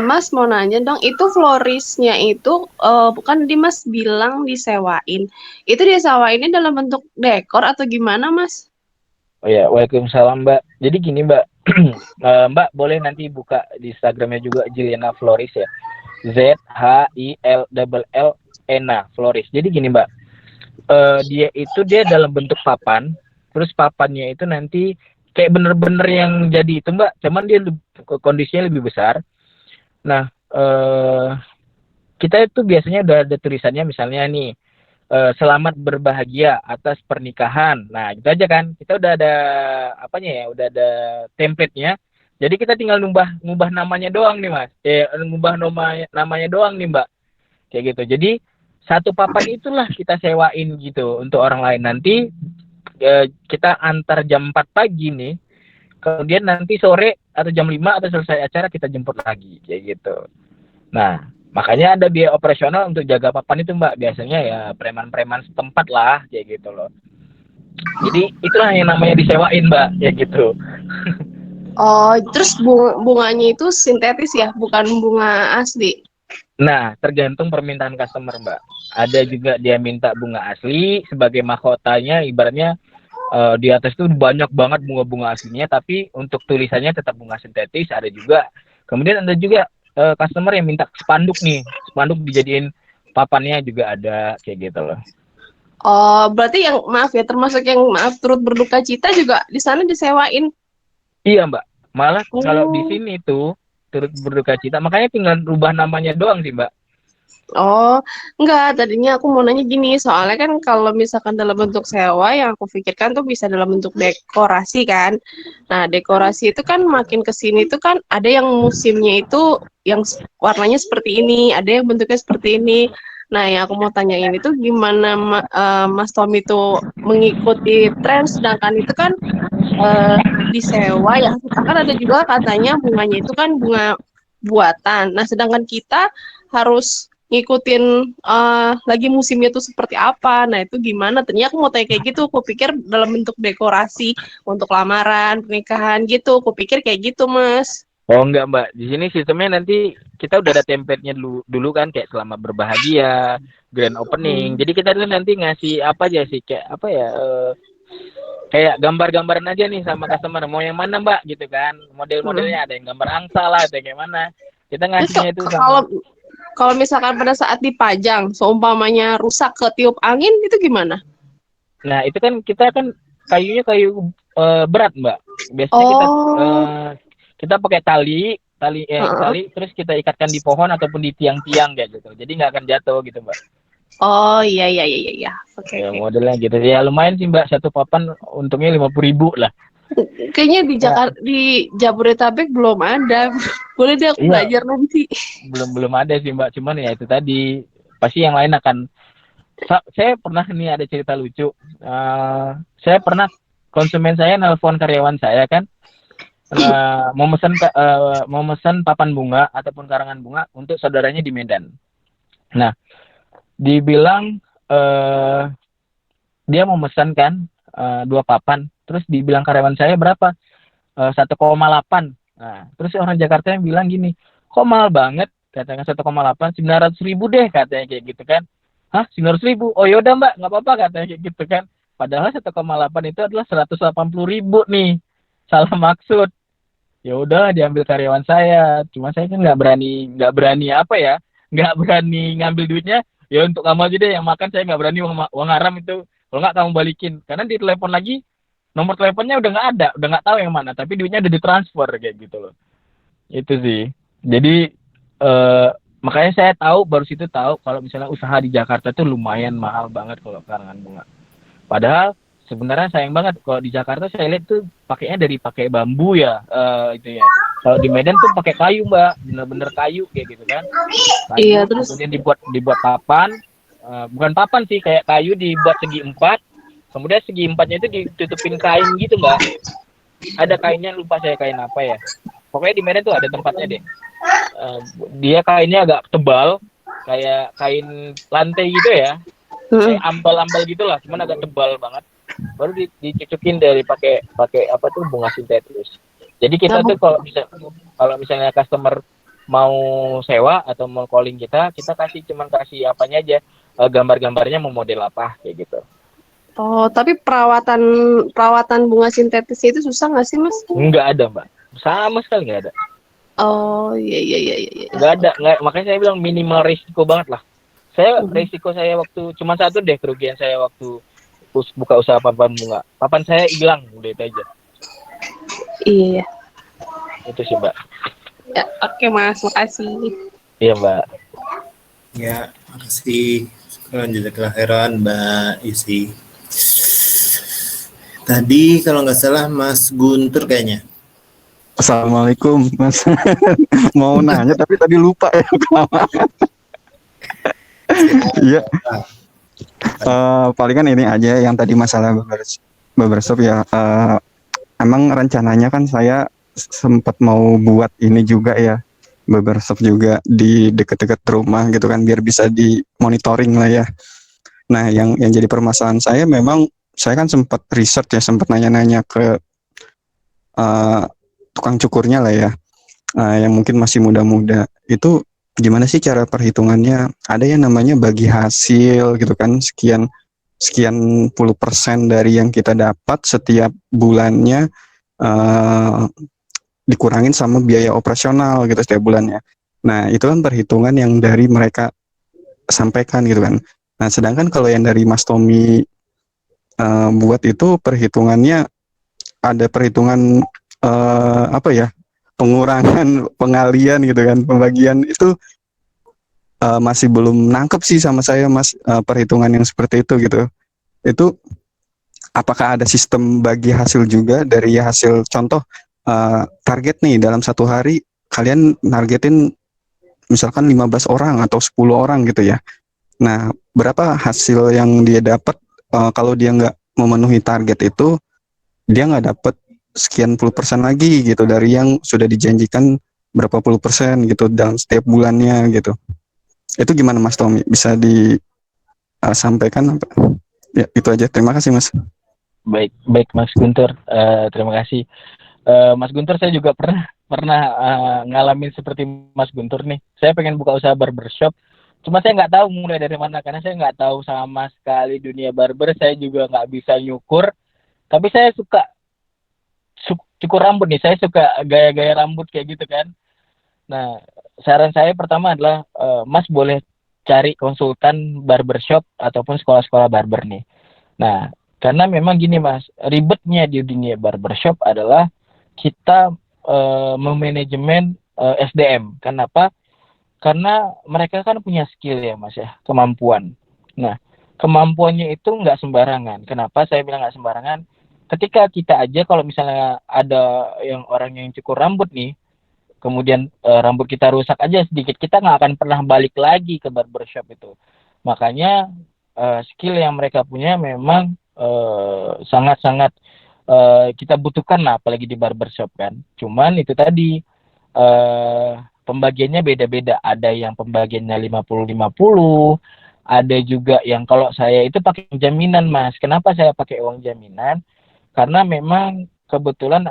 Mas mau nanya dong, itu florisnya itu bukan di Mas bilang disewain. Itu disewainnya dalam bentuk dekor atau gimana, Mas? Oh ya, waalaikumsalam Mbak. Jadi gini Mbak, Mbak boleh nanti buka di Instagramnya juga Jiliana Floris ya. ZHILLLENA Floris. Jadi gini Mbak, dia dalam bentuk papan, terus papannya itu nanti kayak bener-bener yang jadi itu Mbak, cuman dia kondisinya lebih besar. Nah, kita itu biasanya udah ada tulisannya misalnya nih, selamat berbahagia atas pernikahan. Nah, gitu aja kan. Kita udah ada apanya ya, udah ada template-nya. Jadi kita tinggal ngubah namanya doang nih, Mas. Ngubah namanya doang nih, Mbak. Kayak gitu. Jadi satu papan itulah kita sewain gitu untuk orang lain. Nanti kita antar jam 4 pagi nih. Kemudian nanti sore atau jam 5 atau selesai acara kita jemput lagi kayak gitu. Nah, makanya ada biaya operasional untuk jaga papan itu Mbak. Biasanya ya preman-preman setempat lah kayak gitu loh. Jadi itulah yang namanya disewain Mbak kayak gitu. Oh, terus bunganya itu sintetis ya, bukan bunga asli. Nah, tergantung permintaan customer Mbak. Ada juga dia minta bunga asli sebagai mahkotanya, ibaratnya di atas itu banyak banget bunga-bunga aslinya, tapi untuk tulisannya tetap bunga sintetis. Ada juga. Kemudian ada juga customer yang minta spanduk nih, spanduk dijadiin papannya juga ada kayak gitu loh. Oh, berarti yang maaf ya, termasuk yang maaf turut berduka cita juga di sana disewain. Iya Mbak, malah kalau di Oh. sini tuh turut berduka cita, makanya tinggal rubah namanya doang sih Mbak. Oh, enggak, tadinya aku mau nanya gini, soalnya kan kalau misalkan dalam bentuk sewa, yang aku pikirkan tuh bisa dalam bentuk dekorasi kan. Nah, dekorasi itu kan makin ke sini tuh kan ada yang musimnya itu yang warnanya seperti ini, ada yang bentuknya seperti ini. Nah, yang aku mau tanyain itu gimana Mas Tommy itu mengikuti tren, sedangkan itu kan disewa ya. Kan ada juga katanya bunganya itu kan bunga buatan. Nah, sedangkan kita harus ngikutin lagi musimnya tuh seperti apa. Nah, itu gimana? Ternyata aku mau tanya kayak gitu. Aku pikir dalam bentuk dekorasi untuk lamaran, pernikahan gitu. Aku pikir kayak gitu, Mas. Oh enggak Mbak, di sini sistemnya nanti kita udah ada template-nya dulu kan, kayak selamat berbahagia, grand opening. Jadi kita tuh nanti ngasih apa aja sih, kayak apa ya, kayak gambar-gambaran aja nih sama customer, mau yang mana Mbak gitu kan. Model-modelnya ada yang gambar angsa lah, ada yang kayak mana. Kita Terus ngasihnya itu kalau sama. kalau misalkan pada saat dipajang, seumpamanya rusak ketiup angin, itu gimana? Nah, itu kan kita kan kayunya kayu berat, Mbak. Biasanya Oh, kita pakai tali terus kita ikatkan di pohon ataupun di tiang-tiang kayak gitu. Jadi nggak akan jatuh gitu, Mbak. oh iya iya iya iya. Oke Ya oke. modelnya gitu. Ya lumayan sih, Mbak. Satu papan untungnya 50.000 lah. Kayaknya di Ya, Jakarta di Jabodetabek belum ada. Boleh deh aku iya, belajar nanti. belum ada sih, Mbak. Cuman ya itu tadi pasti yang lain akan. Saya pernah nih ada cerita lucu. Saya pernah konsumen saya nelpon karyawan saya kan. Mau mesen papan bunga ataupun karangan bunga untuk saudaranya di Medan. Nah, dibilang dia mau mesen kan 2 papan, terus dibilang karyawan saya berapa? 1,8. Nah, terus orang Jakarta yang bilang gini, kok mahal banget? Katanya 1,8, 900.000 deh katanya kayak gitu kan. Hah, 900.000? Oh yaudah Mbak, nggak apa-apa katanya kayak gitu kan. Padahal 1,8 itu adalah 180.000 nih. Salah maksud. Ya udah diambil karyawan saya, cuma saya kan nggak berani apa ya, nggak berani ngambil duitnya. Ya untuk kamu aja deh yang makan, saya nggak berani uang haram itu. Kalau nggak kamu balikin, karena di telepon lagi nomor teleponnya udah nggak ada, udah nggak tahu yang mana, tapi duitnya udah ditransfer kayak gitu loh. Itu sih. Jadi eh, makanya saya baru situ tahu kalau misalnya usaha di Jakarta tuh lumayan mahal banget kalau karangan bunga. Padahal sebenarnya sayang banget kalau di Jakarta saya lihat tuh pakainya pakai bambu ya, itu ya. Kalau di Medan tuh pakai kayu Mbak, bener-bener kayu kayak gitu kan. Iya, Kayu terus kemudian dibuat papan, bukan papan sih, kayak kayu dibuat segi 4, kemudian segi 4-nya itu ditutupin kain gitu Mbak. Ada kainnya, lupa saya kain apa ya. Pokoknya di Medan tuh ada tempatnya deh. Dia kainnya agak tebal, kayak kain lantai gitu ya, kayak ambal-ambal gitulah, cuman agak tebal banget. Baru dicucukin dari pakai apa tuh bunga sintetis. Jadi kita Nah, tuh kalau misalnya customer mau sewa atau mau calling kita kasih cuman kasih apanya aja, gambar-gambarnya mau model apa kayak gitu. oh, tapi perawatan perawatan bunga sintetis itu susah nggak sih, Mas? Nggak ada Mbak, sama sekali nggak ada. Oh, iya iya iya iya. Iya. Nggak ada, makanya saya bilang minimal risiko banget lah. Risiko saya waktu cuma satu deh, kerugian saya waktu buka usaha papan bunga. Papan saya hilang, udah itu aja. Iya. Itu sih Mbak. Ya, oke Mas, makasih. Iya Mbak. Ya, makasih. Jazakallah khairan Mbak Isi. Tadi kalau nggak salah Mas Guntur kayaknya. Assalamualaikum Mas. Mau nanya tapi tadi lupa ya. Iya. Palingan ini aja yang tadi masalah barbershop ya. Emang rencananya kan saya sempat mau buat ini juga ya, barbershop juga di dekat-dekat rumah gitu kan, biar bisa di monitoring lah ya. Nah, yang jadi permasalahan saya memang saya kan sempat riset ya, sempat nanya-nanya ke tukang cukurnya lah ya, yang mungkin masih muda-muda. Itu gimana sih cara perhitungannya? Ada yang namanya bagi hasil gitu kan, sekian puluh persen dari yang kita dapat setiap bulannya dikurangin sama biaya operasional gitu setiap bulannya. Nah, itu kan perhitungan yang dari mereka sampaikan gitu kan. Nah, sedangkan kalau yang dari Mas Tommy buat itu perhitungannya ada perhitungan apa ya, pengurangan pengalian gitu kan, pembagian itu masih belum nangkep sih sama saya Mas, perhitungan yang seperti itu gitu. Itu apakah ada sistem bagi hasil juga dari hasil, contoh target nih dalam satu hari kalian nargetin misalkan 15 orang atau 10 orang gitu ya. Nah, berapa hasil yang dia dapat kalau dia nggak memenuhi target itu, dia nggak dapat sekian puluh persen lagi gitu dari yang sudah dijanjikan berapa puluh persen gitu dalam setiap bulannya gitu. Itu gimana Mas Tommy? Bisa disampaikan apa? Ya, itu aja. Terima kasih Mas. Baik Mas Guntur, terima kasih. Mas Guntur, saya juga pernah ngalamin seperti Mas Guntur nih. Saya pengen buka usaha barbershop, cuma saya nggak tahu mulai dari mana karena saya nggak tahu sama sekali dunia barber. Saya juga nggak bisa nyukur, tapi saya suka cukur rambut nih. Saya suka gaya-gaya rambut kayak gitu kan. Nah, saran saya pertama adalah Mas boleh cari konsultan barbershop ataupun sekolah-sekolah barber nih. Nah, karena memang gini Mas, ribetnya di dunia barbershop adalah kita memanajemen SDM. Kenapa? Karena mereka kan punya skill ya Mas ya, kemampuan. Nah, kemampuannya itu nggak sembarangan. Kenapa saya bilang nggak sembarangan? Ketika kita aja kalau misalnya ada orang yang cukur rambut nih, kemudian rambut kita rusak aja sedikit, kita nggak akan pernah balik lagi ke barbershop itu. Makanya skill yang mereka punya memang sangat-sangat kita butuhkan lah, apalagi di barbershop kan. Cuman itu tadi pembagiannya beda-beda. Ada yang pembagiannya 50-50, ada juga yang kalau saya itu pakai jaminan Mas. Kenapa saya pakai uang jaminan? Karena memang kebetulan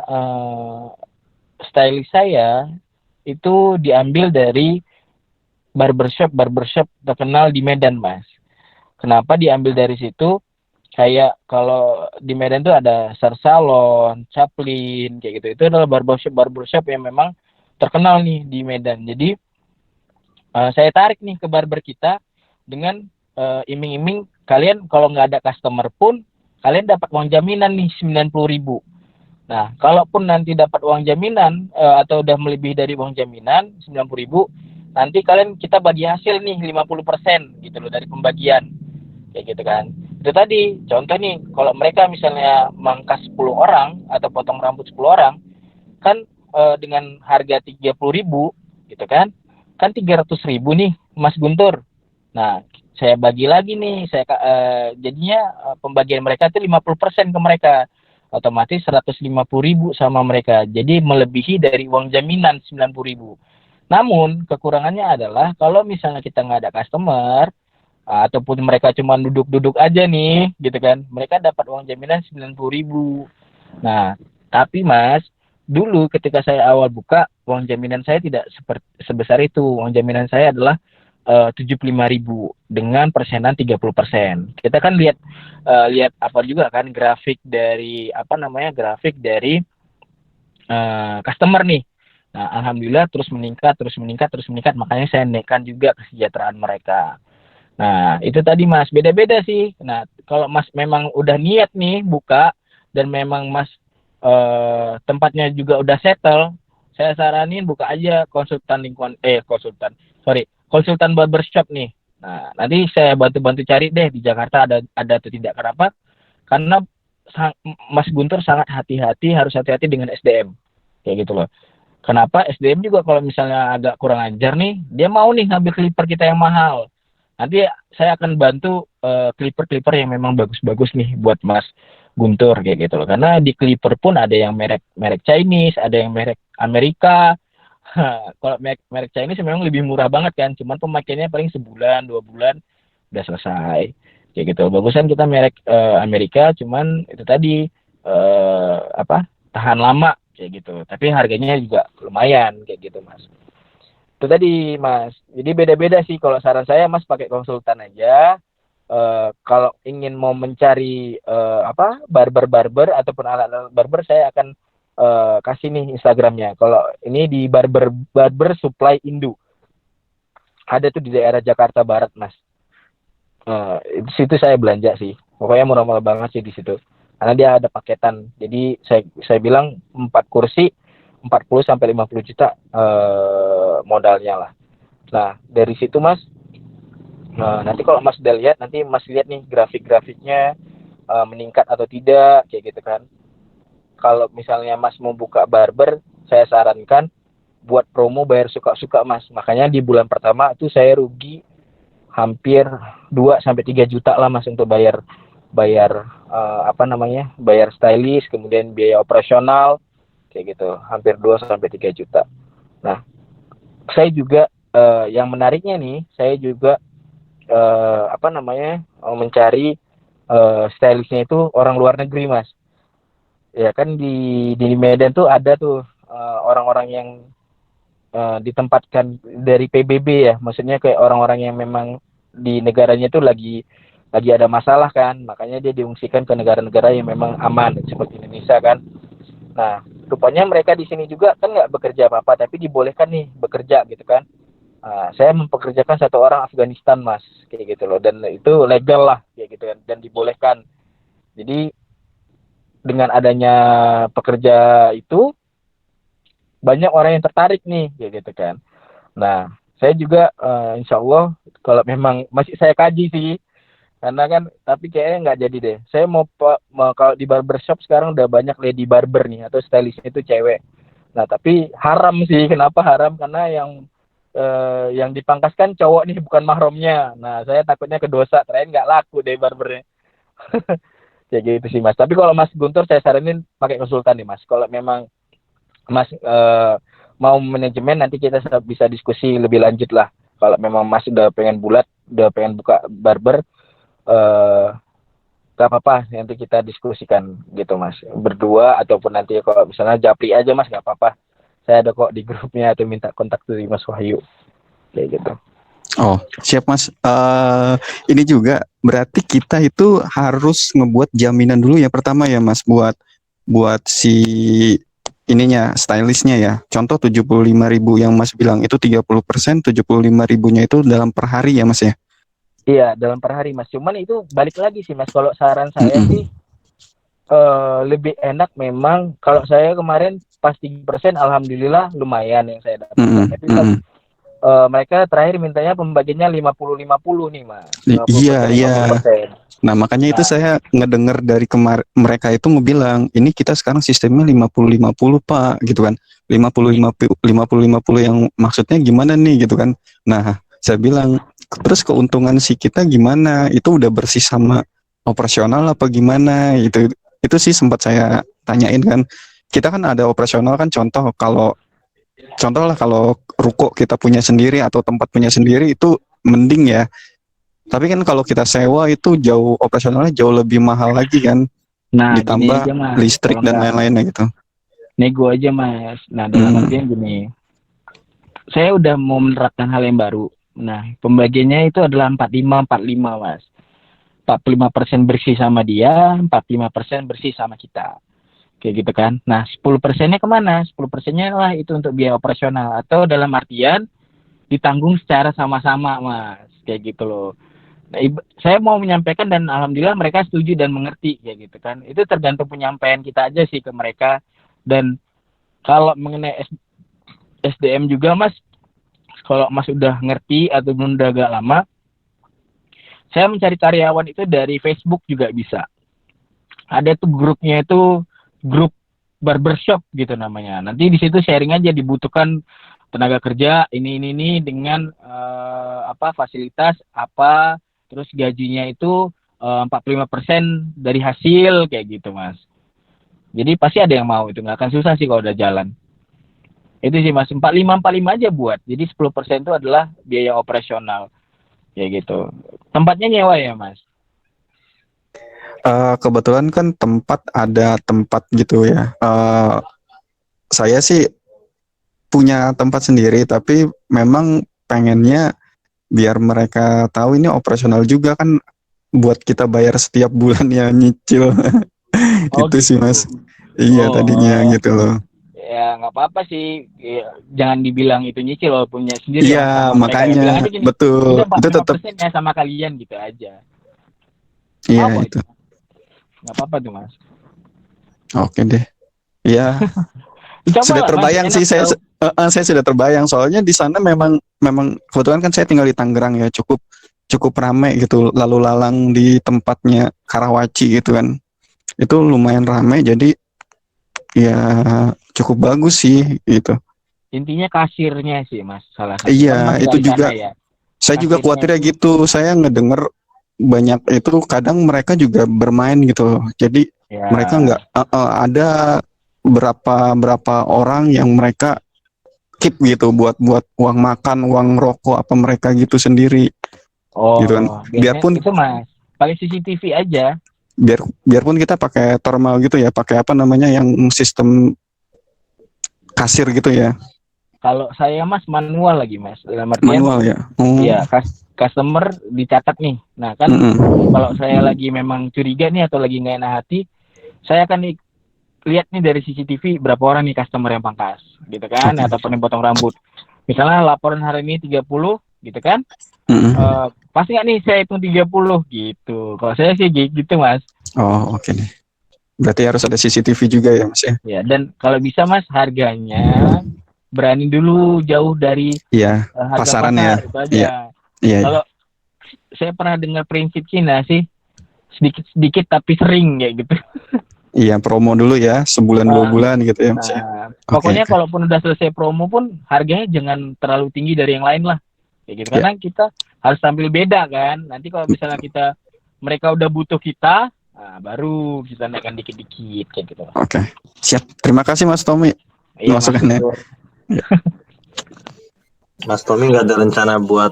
stylist saya itu diambil dari barbershop terkenal di Medan Mas. Kenapa diambil dari situ? Kayak kalau di Medan tuh ada Sar Salon, Chaplin, kayak gitu. Itu adalah barbershop yang memang terkenal nih di Medan. Jadi saya tarik nih ke barber kita dengan iming-iming kalian kalau nggak ada customer pun kalian dapat uang jaminan nih 90.000. Nah, kalaupun nanti dapat uang jaminan atau udah melebihi dari uang jaminan 90.000, nanti kita bagi hasil nih 50% gitu loh dari pembagian. Kayak gitu kan. Itu tadi, contoh nih, kalau mereka misalnya mangkas 10 orang atau potong rambut 10 orang, kan dengan harga 30.000 gitu kan 300.000 nih Mas Guntur. Nah, saya bagi lagi nih, jadinya pembagian mereka itu 50% ke mereka. Otomatis 150.000 sama mereka. Jadi melebihi dari uang jaminan 90.000. Namun, kekurangannya adalah kalau misalnya kita nggak ada customer, ataupun mereka cuma duduk-duduk aja nih, gitu kan, mereka dapat uang jaminan 90.000. Nah, tapi Mas, dulu ketika saya awal buka, uang jaminan saya tidak seperti sebesar itu. Uang jaminan saya adalah 75.000 dengan persenan 30%. Kita kan lihat apa juga kan grafik dari grafik dari customer nih. Nah, alhamdulillah terus meningkat, makanya saya naikkan juga kesejahteraan mereka. Nah, itu tadi Mas, beda-beda sih. Nah, kalau Mas memang udah niat nih buka dan memang Mas tempatnya juga udah settle, saya saranin buka aja konsultan barbershop nih. Nah, nanti saya bantu-bantu cari deh di Jakarta ada atau tidak. Kenapa? Karena Mas Guntur sangat harus hati-hati dengan SDM. Kayak gitu loh. Kenapa? SDM juga kalau misalnya agak kurang ajar nih, dia mau nih ngambil clipper kita yang mahal. Nanti saya akan bantu clipper yang memang bagus-bagus nih buat Mas Guntur kayak gitu loh. Karena di clipper pun ada yang merek Chinese, ada yang merek Amerika. Kalau merek Chinese memang lebih murah banget kan, cuman pemakaiannya paling sebulan 2 bulan udah selesai kayak gitu. Bagusan kita merek Amerika, cuman itu tadi tahan lama kayak gitu. Tapi harganya juga lumayan kayak gitu Mas. Itu tadi Mas. Jadi beda-beda sih. Kalau saran saya Mas pakai konsultan aja. Kalau ingin mau mencari barber ataupun alat-alat barber, saya akan kasih nih Instagramnya. Kalau ini di barber supply Indo, ada tuh di daerah Jakarta Barat Mas. Di situ saya belanja sih. Pokoknya murah-murah banget sih di situ. Karena dia ada paketan. Jadi saya bilang 4 kursi 40 sampai 50 juta modalnya lah. Nah, dari situ Mas, nanti kalau Mas udah lihat, nanti Mas lihat nih grafik-grafiknya meningkat atau tidak kayak gitu kan. Kalau misalnya Mas mau buka barber, saya sarankan buat promo bayar suka-suka Mas. Makanya di bulan pertama itu saya rugi hampir 2 sampai 3 juta lah Mas untuk bayar bayar stylist, kemudian biaya operasional kayak gitu, hampir 2 sampai 3 juta. Nah, saya juga yang menariknya nih, saya juga mencari stylistnya itu orang luar negeri Mas. Ya kan di Medan tuh ada tuh orang-orang yang ditempatkan dari PBB ya, maksudnya kayak orang-orang yang memang di negaranya tuh lagi ada masalah kan, makanya dia diungsikan ke negara-negara yang memang aman seperti Indonesia kan. Nah, rupanya mereka di sini juga kan nggak bekerja apa-apa, tapi dibolehkan nih bekerja gitu kan. Saya mempekerjakan 1 orang Afghanistan Mas, kayak gitu loh, dan itu legal lah kayak gitu kan, dan dibolehkan. Jadi dengan adanya pekerja itu banyak orang yang tertarik nih kayak gitu kan. Nah, saya juga insya Allah kalau memang masih saya kaji sih, karena kan tapi kayaknya nggak jadi deh. Saya mau kalau di barbershop sekarang udah banyak lady barber nih atau stylistnya itu cewek. Nah, tapi haram sih. Kenapa haram? Karena yang dipangkaskan cowok nih, bukan mahramnya. Nah, saya takutnya kedosa, terakhir nggak laku deh barbernya. Ya gitu sih Mas. Tapi kalau Mas Guntur saya saranin pakai konsultan nih Mas. Kalau memang Mas mau manajemen, nanti kita bisa diskusi lebih lanjut lah. Kalau memang Mas udah pengen buka barber, gak apa-apa, nanti kita diskusikan gitu Mas, berdua ataupun nanti kalau misalnya japri aja Mas, gak apa-apa. Saya ada kok di grupnya, atau minta kontak dari Mas Wahyu kayak gitu. Oh, siap Mas. Ini juga berarti kita itu harus ngebuat jaminan dulu ya pertama ya Mas, buat si ininya, stylistnya ya. Contoh 75.000 yang Mas bilang itu 30%, 75.000-nya itu dalam per hari ya Mas ya? Iya, dalam per hari Mas. Cuman itu balik lagi sih Mas, kalau saran saya sih lebih enak memang. Kalau saya kemarin pas 3% alhamdulillah lumayan yang saya dapat. Tapi mereka terakhir mintanya pembagiannya 50-50 nih Mas. Iya. Nah makanya itu saya ngedenger dari mereka itu ngebilang, ini kita sekarang sistemnya 50-50 Pak gitu kan. 50-50 yang maksudnya gimana nih gitu kan. Nah saya bilang, terus keuntungan si kita gimana? Itu udah bersih sama operasional apa gimana? Itu sih sempat saya tanyain kan. Kita kan ada operasional kan, contoh lah kalau ruko kita punya sendiri atau tempat punya sendiri itu mending ya. Tapi kan kalau kita sewa itu operasionalnya jauh lebih mahal lagi kan. Nah, ditambah listrik dan lain-lainnya gitu. nego aja Mas. Nah dalam Hmm. artian gini, saya udah mau menerapkan hal yang baru. Nah pembagiannya itu adalah 45-45 Mas. 45% bersih sama dia, 45% bersih sama kita. Kayak gitu kan. Nah 10%-nya kemana? 10%-nya lah itu untuk biaya operasional. Atau dalam artian ditanggung secara sama-sama Mas. Kayak gitu loh. Nah, saya mau menyampaikan dan alhamdulillah mereka setuju dan mengerti kayak gitu kan. Itu tergantung penyampaian kita aja sih ke mereka. Dan kalau mengenai SDM juga Mas, kalau Mas udah ngerti atau udah agak lama, saya mencari karyawan itu dari Facebook juga bisa. Ada tuh grupnya itu grup barbershop gitu namanya. Nanti di situ sharing aja dibutuhkan tenaga kerja ini dengan apa fasilitas apa, terus gajinya itu 45% dari hasil kayak gitu Mas. Jadi pasti ada yang mau, itu nggak akan susah sih kalau udah jalan. Itu sih Mas, 45-45 aja buat. Jadi 10% itu adalah biaya operasional kayak gitu. Tempatnya nyewa ya Mas? Kebetulan kan ada tempat gitu ya. Saya sih punya tempat sendiri, tapi memang pengennya biar mereka tahu ini operasional juga kan, buat kita bayar setiap bulan ya, nyicil. Oh Itu sih gitu. Mas. Iya tadinya Oh, gitu loh. ya nggak apa-apa sih. Ya, jangan dibilang itu nyicil loh, punya sendiri ya Iya Mas, sama mereka ya. makanya Bilang aja gini, betul. itu empat Itu puluh lima tetap persen ya sama kalian gitu aja. iya Mau kok itu. itu. Nggak apa-apa tuh Mas. Oke deh. Iya, Coba sudah lah Mas, terbayang enak sih saya. tau. Saya sudah terbayang soalnya di sana memang memang kebetulan kan saya tinggal di Tangerang ya, cukup cukup ramai gitu, lalu lalang di tempatnya Karawaci gitu kan. Itu lumayan ramai, jadi ya cukup bagus sih gitu. Intinya kasirnya sih Mas, salah satu. Kan Mas Iya, itu nggak di sana juga ya. saya juga Kasirnya khawatir ya itu, gitu. Saya ngedenger banyak itu kadang mereka juga bermain gitu. Jadi mereka nggak ya. ada berapa berapa orang yang mereka keep gitu buat buat uang makan, uang rokok apa mereka gitu sendiri gitu kan. Oh, biasanya Biarpun itu Mas. Paling CCTV aja. biarpun kita pakai thermal gitu ya, pakai apa namanya yang sistem kasir gitu ya, Kalau saya Mas manual lagi Mas. Dalam artian, manual ya. ya customer dicatat nih. Nah kan Mm-mm. kalau saya lagi memang curiga nih atau lagi nggak enak hati, saya akan lihat nih dari CCTV berapa orang nih customer yang pangkas gitu kan, Oke. ataupun yang potong rambut. Misalnya laporan hari ini 30 gitu kan. Mm-mm. Pasti nggak nih saya hitung 30 gitu. Kalau saya sih gitu Mas. Oh oke nih. Berarti harus ada CCTV juga ya Mas ya. Ya, dan kalau bisa Mas harganya berani dulu jauh dari Iya, harga pasaran ya. pasar itu aja. Iya, iya, iya. Kalau saya pernah dengar prinsip Cina sih, sedikit-sedikit tapi sering kayak gitu. Iya, promo dulu ya, sebulan dua Nah, bulan gitu ya Mas ya. Oke, pokoknya oke. kalaupun udah selesai promo pun harganya jangan terlalu tinggi dari yang lain lah. Kayak gitu. Ya, Karena kita harus tampil beda kan. Nanti kalau misalnya mereka udah butuh kita, nah, baru kita naikkan dikit-dikit kayak gitu. oke. Siap. Terima kasih Mas Tommy Iya Mas. masukannya. Mas Tommy nggak ada rencana buat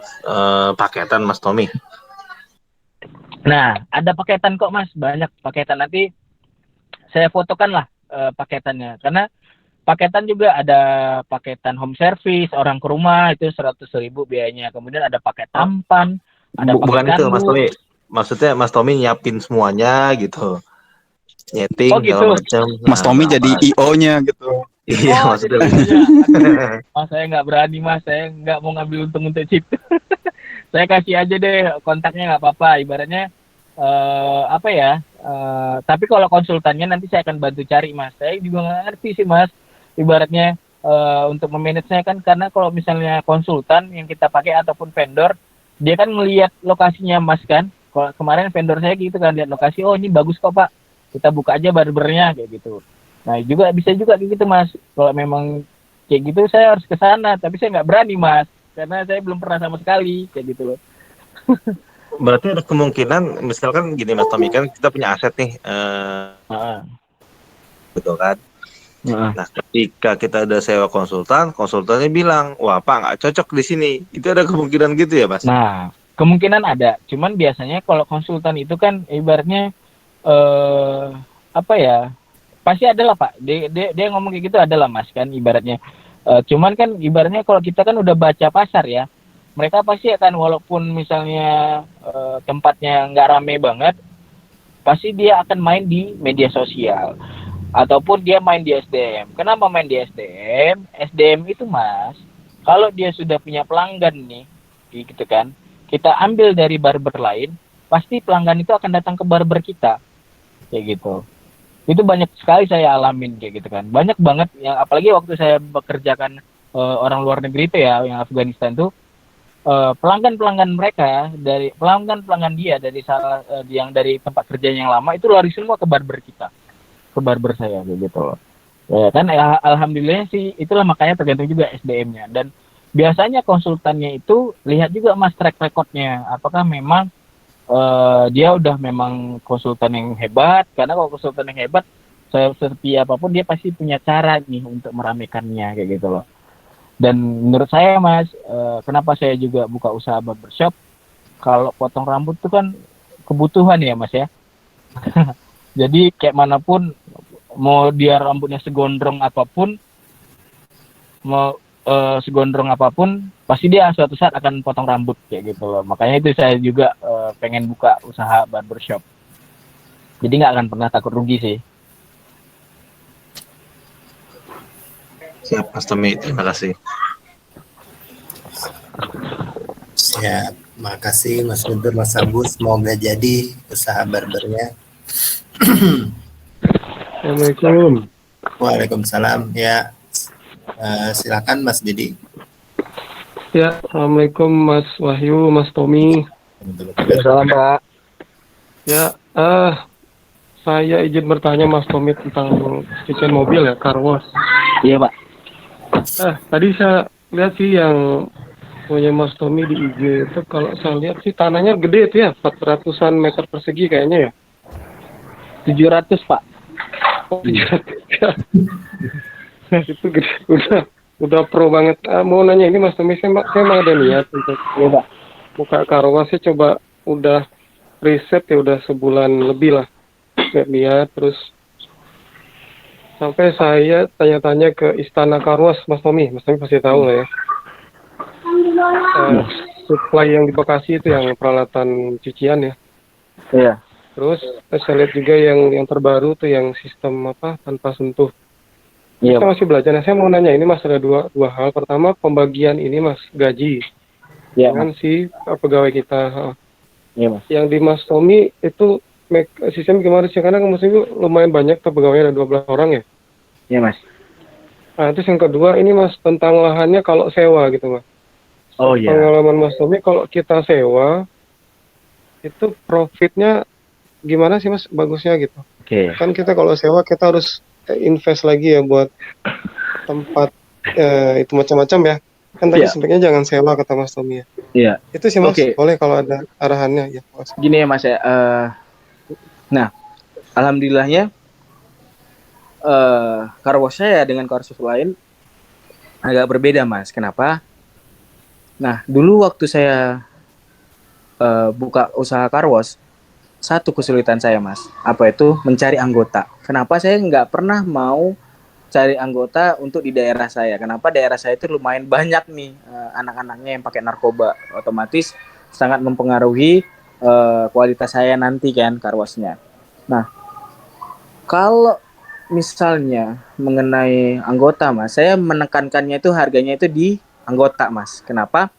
paketan Mas Tommy? Nah, ada paketan kok Mas, banyak paketan. Nanti saya fotokan lah paketannya. Karena paketan juga ada paketan home service, orang ke rumah itu 100.000 biayanya. Kemudian ada paket tampan, ada paket Bukan itu Mas kandung. Tommy. Maksudnya Mas Tommy nyiapin semuanya gitu. Nyeting Oh gitu. segala macam. Mas Tommy jadi IO-nya gitu. Iya Oh, maksudnya. jadi iya. Mas saya nggak berani Mas, saya nggak mau ngambil untung untuk situ. Saya kasih aja deh kontaknya nggak apa-apa. Ibaratnya apa ya? Tapi kalau konsultannya nanti saya akan bantu cari Mas. Saya juga nggak ngerti sih Mas. Ibaratnya untuk memanagenya kan, karena kalau misalnya konsultan yang kita pakai ataupun vendor, dia kan ngelihat lokasinya Mas kan. Kalau kemarin vendor saya gitu kan, lihat lokasi, oh ini bagus kok Pak, kita buka aja barbernya kayak gitu. Nah juga bisa juga kayak gitu Mas. Kalau memang kayak gitu saya harus ke sana, tapi saya nggak berani Mas, karena saya belum pernah sama sekali kayak gitu loh. Berarti ada kemungkinan misalkan gini Mas Tommy, kan kita punya aset nih gitu kan. Nah ketika kita ada sewa konsultannya bilang wah Pak nggak cocok di sini, itu ada kemungkinan gitu ya Mas? Nah kemungkinan ada, cuman biasanya kalau konsultan itu kan ibaratnya apa ya, pasti ada lah Pak. Dia ngomong kayak gitu adalah Mas kan ibaratnya. Cuman kan ibaratnya kalau kita kan udah baca pasar ya, mereka pasti akan walaupun misalnya tempatnya nggak rame banget, pasti dia akan main di media sosial ataupun dia main di SDM. Kenapa main di SDM? SDM itu Mas, kalau dia sudah punya pelanggan nih, gitu kan, kita ambil dari barber lain, pasti pelanggan itu akan datang ke barber kita, kayak gitu. Itu banyak sekali saya alamin kayak gitu kan, banyak banget yang apalagi waktu saya bekerjakan orang luar negeri itu ya, yang Afghanistan tuh pelanggan mereka dari pelanggan dia dari salah yang dari tempat kerja yang lama itu lari semua ke barber kita, ke barber saya kayak gitu loh. Ya kan alhamdulillah sih, itulah makanya tergantung juga SDM-nya. Dan biasanya konsultannya itu lihat juga Mas track record-nya, apakah memang dia udah memang konsultan yang hebat. Karena kalau konsultan yang hebat, seperti apapun dia pasti punya cara nih untuk meramaikannya kayak gitu loh. Dan menurut saya Mas, kenapa saya juga buka usaha barbershop, kalau potong rambut itu kan kebutuhan ya Mas ya. Jadi kayak manapun, mau dia rambutnya segondrong apapun, mau segondrong apapun, pasti dia suatu saat akan potong rambut kayak gitu loh. Makanya itu saya juga pengen buka usaha barbershop. Jadi nggak akan pernah takut rugi sih. Siap Mas Tommy, terima kasih. Siap, makasih Mas Guntur, Mas Agus. Semoga jadi usaha barbernya. Assalamualaikum. Waalaikumsalam. Ya, silakan Mas Didi. Ya, Assalamualaikum Mas Wahyu, Mas Tommy. Salam Pak. Ya, saya izin bertanya Mas Tommy tentang cucian mobil ya, car wash. Iya Pak. Tadi saya lihat sih yang punya Mas Tommy di IG itu, kalau saya lihat sih tanahnya gede itu ya, 400-an meter persegi kayaknya ya. 700 Pak. Oh, 700. Nah, itu gede, udah pro banget. Mau nanya ini Mas Tommy, saya emang ada niat untuk buka car wash, saya coba udah riset ya, udah sebulan lebih lah lihat, terus sampai saya tanya-tanya ke Istana Car Wash Mas Tommy pasti tahu lah ya. Supply yang di Bekasi itu yang peralatan cucian ya. Iya. Terus saya lihat juga yang terbaru tuh yang sistem tanpa sentuh. Iya. Saya masih belajar. Nah, saya mau nanya ini Mas, ada dua hal. Pertama, pembagian ini Mas, gaji dengan si pegawai kita. Iya Mas. Yang di Mas Tommy itu sistem gimana sih? Karena Mas Tommy lumayan banyak tuh pegawainya, ada 12 orang ya. Iya Mas. Nah, terus yang kedua ini Mas, tentang lahannya kalau sewa gitu Mas. Oh iya. Pengalaman Mas Tommy, kalau kita sewa itu profitnya gimana sih Mas, bagusnya gitu? Oke. Kan kita kalau sewa kita harus invest lagi ya buat tempat itu macam-macam ya. Kan tadi sebenarnya jangan sewa kata Mas Tommy ya. Iya. Itu sih Mas, boleh kalau ada arahannya ya Mas. Gini ya Mas ya. Nah, alhamdulillahnya car wash saya dengan car wash lain agak berbeda Mas. Kenapa? Nah, dulu waktu saya buka usaha car wash, satu kesulitan saya Mas, apa itu? Mencari anggota. Kenapa saya nggak pernah mau cari anggota untuk di daerah saya? Kenapa daerah saya itu lumayan banyak nih anak-anaknya yang pakai narkoba, otomatis sangat mempengaruhi kualitas saya nanti kan car wash-nya. Nah, kalau misalnya mengenai anggota Mas, saya menekankannya itu harganya itu di anggota Mas. Kenapa?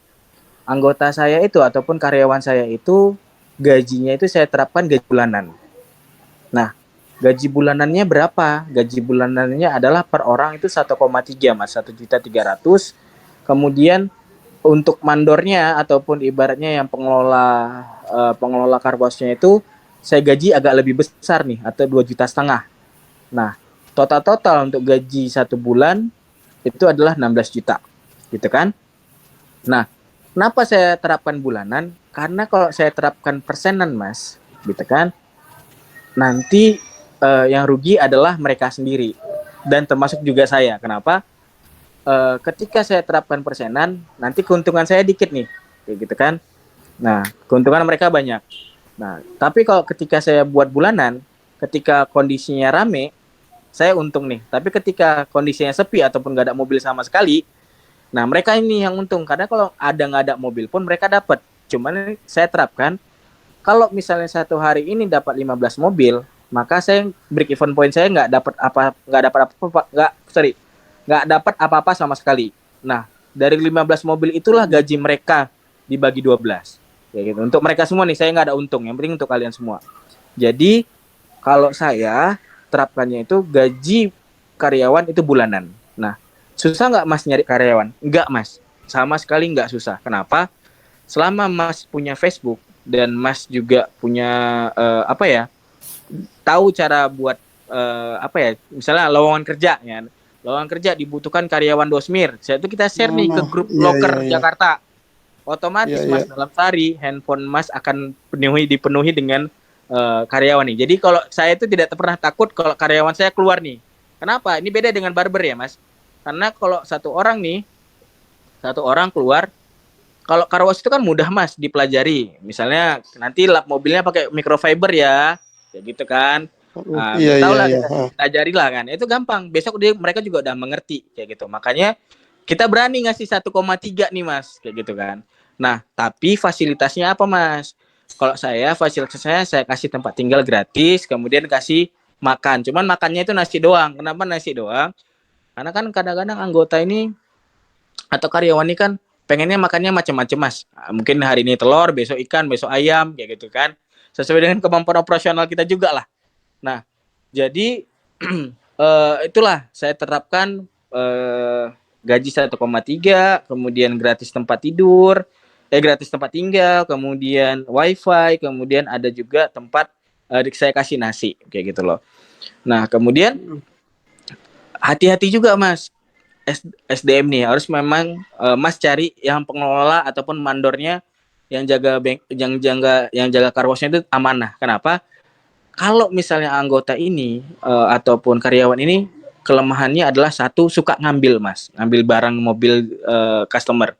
Anggota saya itu ataupun karyawan saya itu gajinya itu saya terapkan gaji bulanan. Nah, gaji bulanannya berapa? Gaji bulanannya adalah per orang itu 1,3 Mas, 1.300.000. Kemudian untuk mandornya ataupun ibaratnya yang pengelola car wash-nya itu saya gaji agak lebih besar nih, atau 2,5 juta. Nah, total untuk gaji 1 bulan itu adalah 16 juta. Gitu kan? Nah, kenapa saya terapkan bulanan? Karena kalau saya terapkan persenan Mas, gitu kan, nanti yang rugi adalah mereka sendiri dan termasuk juga saya. Kenapa? Ketika saya terapkan persenan, nanti keuntungan saya dikit nih, kayak gitu kan. Nah, keuntungan mereka banyak. Nah, tapi kalau ketika saya buat bulanan, ketika kondisinya rame, saya untung nih. Tapi ketika kondisinya sepi ataupun nggak ada mobil sama sekali, nah mereka ini yang untung. Karena kalau nggak ada mobil pun mereka dapat. Cuman saya terapkan, kalau misalnya satu hari ini dapat 15 mobil, maka saya break even point saya nggak dapat apa-apa sama sekali. Nah, dari 15 mobil itulah gaji mereka dibagi 12. Ya gitu. Untuk mereka semua nih, saya nggak ada untung. Yang penting untuk kalian semua. Jadi, kalau saya terapkannya itu gaji karyawan itu bulanan. Nah, susah nggak Mas nyari karyawan? Nggak, Mas. Sama sekali nggak susah. Kenapa? Selama Mas punya Facebook dan Mas juga punya tahu cara buat misalnya lowongan kerja ya. Lowongan kerja dibutuhkan karyawan Dosmir. Saya itu kita share nih ke grup loker Jakarta. Otomatis Mas dalam sehari handphone Mas akan dipenuhi dengan karyawan nih. Jadi kalau saya itu tidak pernah takut kalau karyawan saya keluar nih. Kenapa? Ini beda dengan barber ya, Mas. Karena kalau satu orang keluar, kalau car wash itu kan mudah, Mas, dipelajari. Misalnya nanti lap mobilnya pakai microfiber ya, kayak gitu kan. Tahu lah, kita ajari lah kan. Itu gampang. Besok mereka juga udah mengerti kayak gitu. Makanya kita berani ngasih 1,3 nih, Mas, kayak gitu kan. Nah, tapi fasilitasnya apa, Mas? Kalau fasilitasnya saya kasih tempat tinggal gratis, kemudian kasih makan. Cuman makannya itu nasi doang. Kenapa nasi doang? Karena kan kadang-kadang anggota ini atau karyawan ini kan pengennya makannya macam-macam, Mas. Mungkin hari ini telur, besok ikan, besok ayam, kayak gitu kan. Sesuai dengan kemampuan operasional kita juga lah. Nah, jadi itulah saya terapkan gaji 1,3, kemudian gratis tempat tinggal, kemudian wifi, kemudian ada juga tempat saya kasih nasi, kayak gitu loh. Nah, kemudian hati-hati juga, Mas. SDM nih harus memang Mas cari yang pengelola ataupun mandornya yang jaga car wash-nya itu amanah. Kenapa? Kalau misalnya anggota ini ataupun karyawan ini kelemahannya adalah satu, suka ngambil, Mas, ngambil barang mobil customer.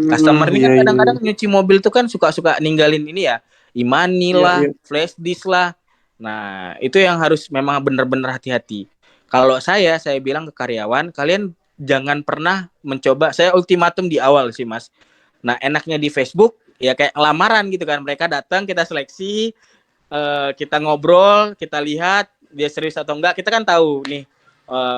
Customer ini kan kadang-kadang nyuci mobil tuh kan suka ninggalin ini ya, e-money lah, flash disk lah. Nah, itu yang harus memang benar-benar hati-hati. Kalau saya bilang ke karyawan, kalian jangan pernah mencoba. Saya ultimatum di awal sih, Mas. Nah, enaknya di Facebook ya kayak lamaran gitu kan. Mereka datang, kita seleksi, kita ngobrol, kita lihat dia serius atau enggak. Kita kan tahu nih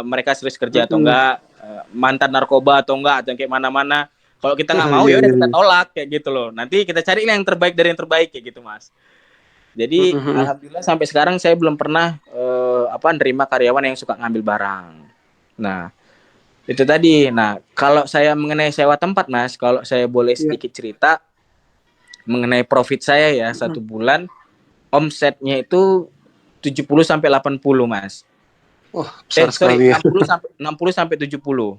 mereka serius kerja atau enggak, mantan narkoba atau enggak, atau kayak mana-mana. Kalau kita nggak mau ya udah kita tolak kayak gitu loh. Nanti kita cari yang terbaik dari yang terbaik kayak gitu, Mas. Jadi alhamdulillah sampai sekarang saya belum pernah nerima karyawan yang suka ngambil barang. Nah, itu tadi. Nah, kalau saya mengenai sewa tempat, Mas, kalau saya boleh sedikit cerita mengenai profit saya ya, satu bulan omsetnya itu 70 sampai 80, Mas. Besar sekali ya. 60 sampai 70.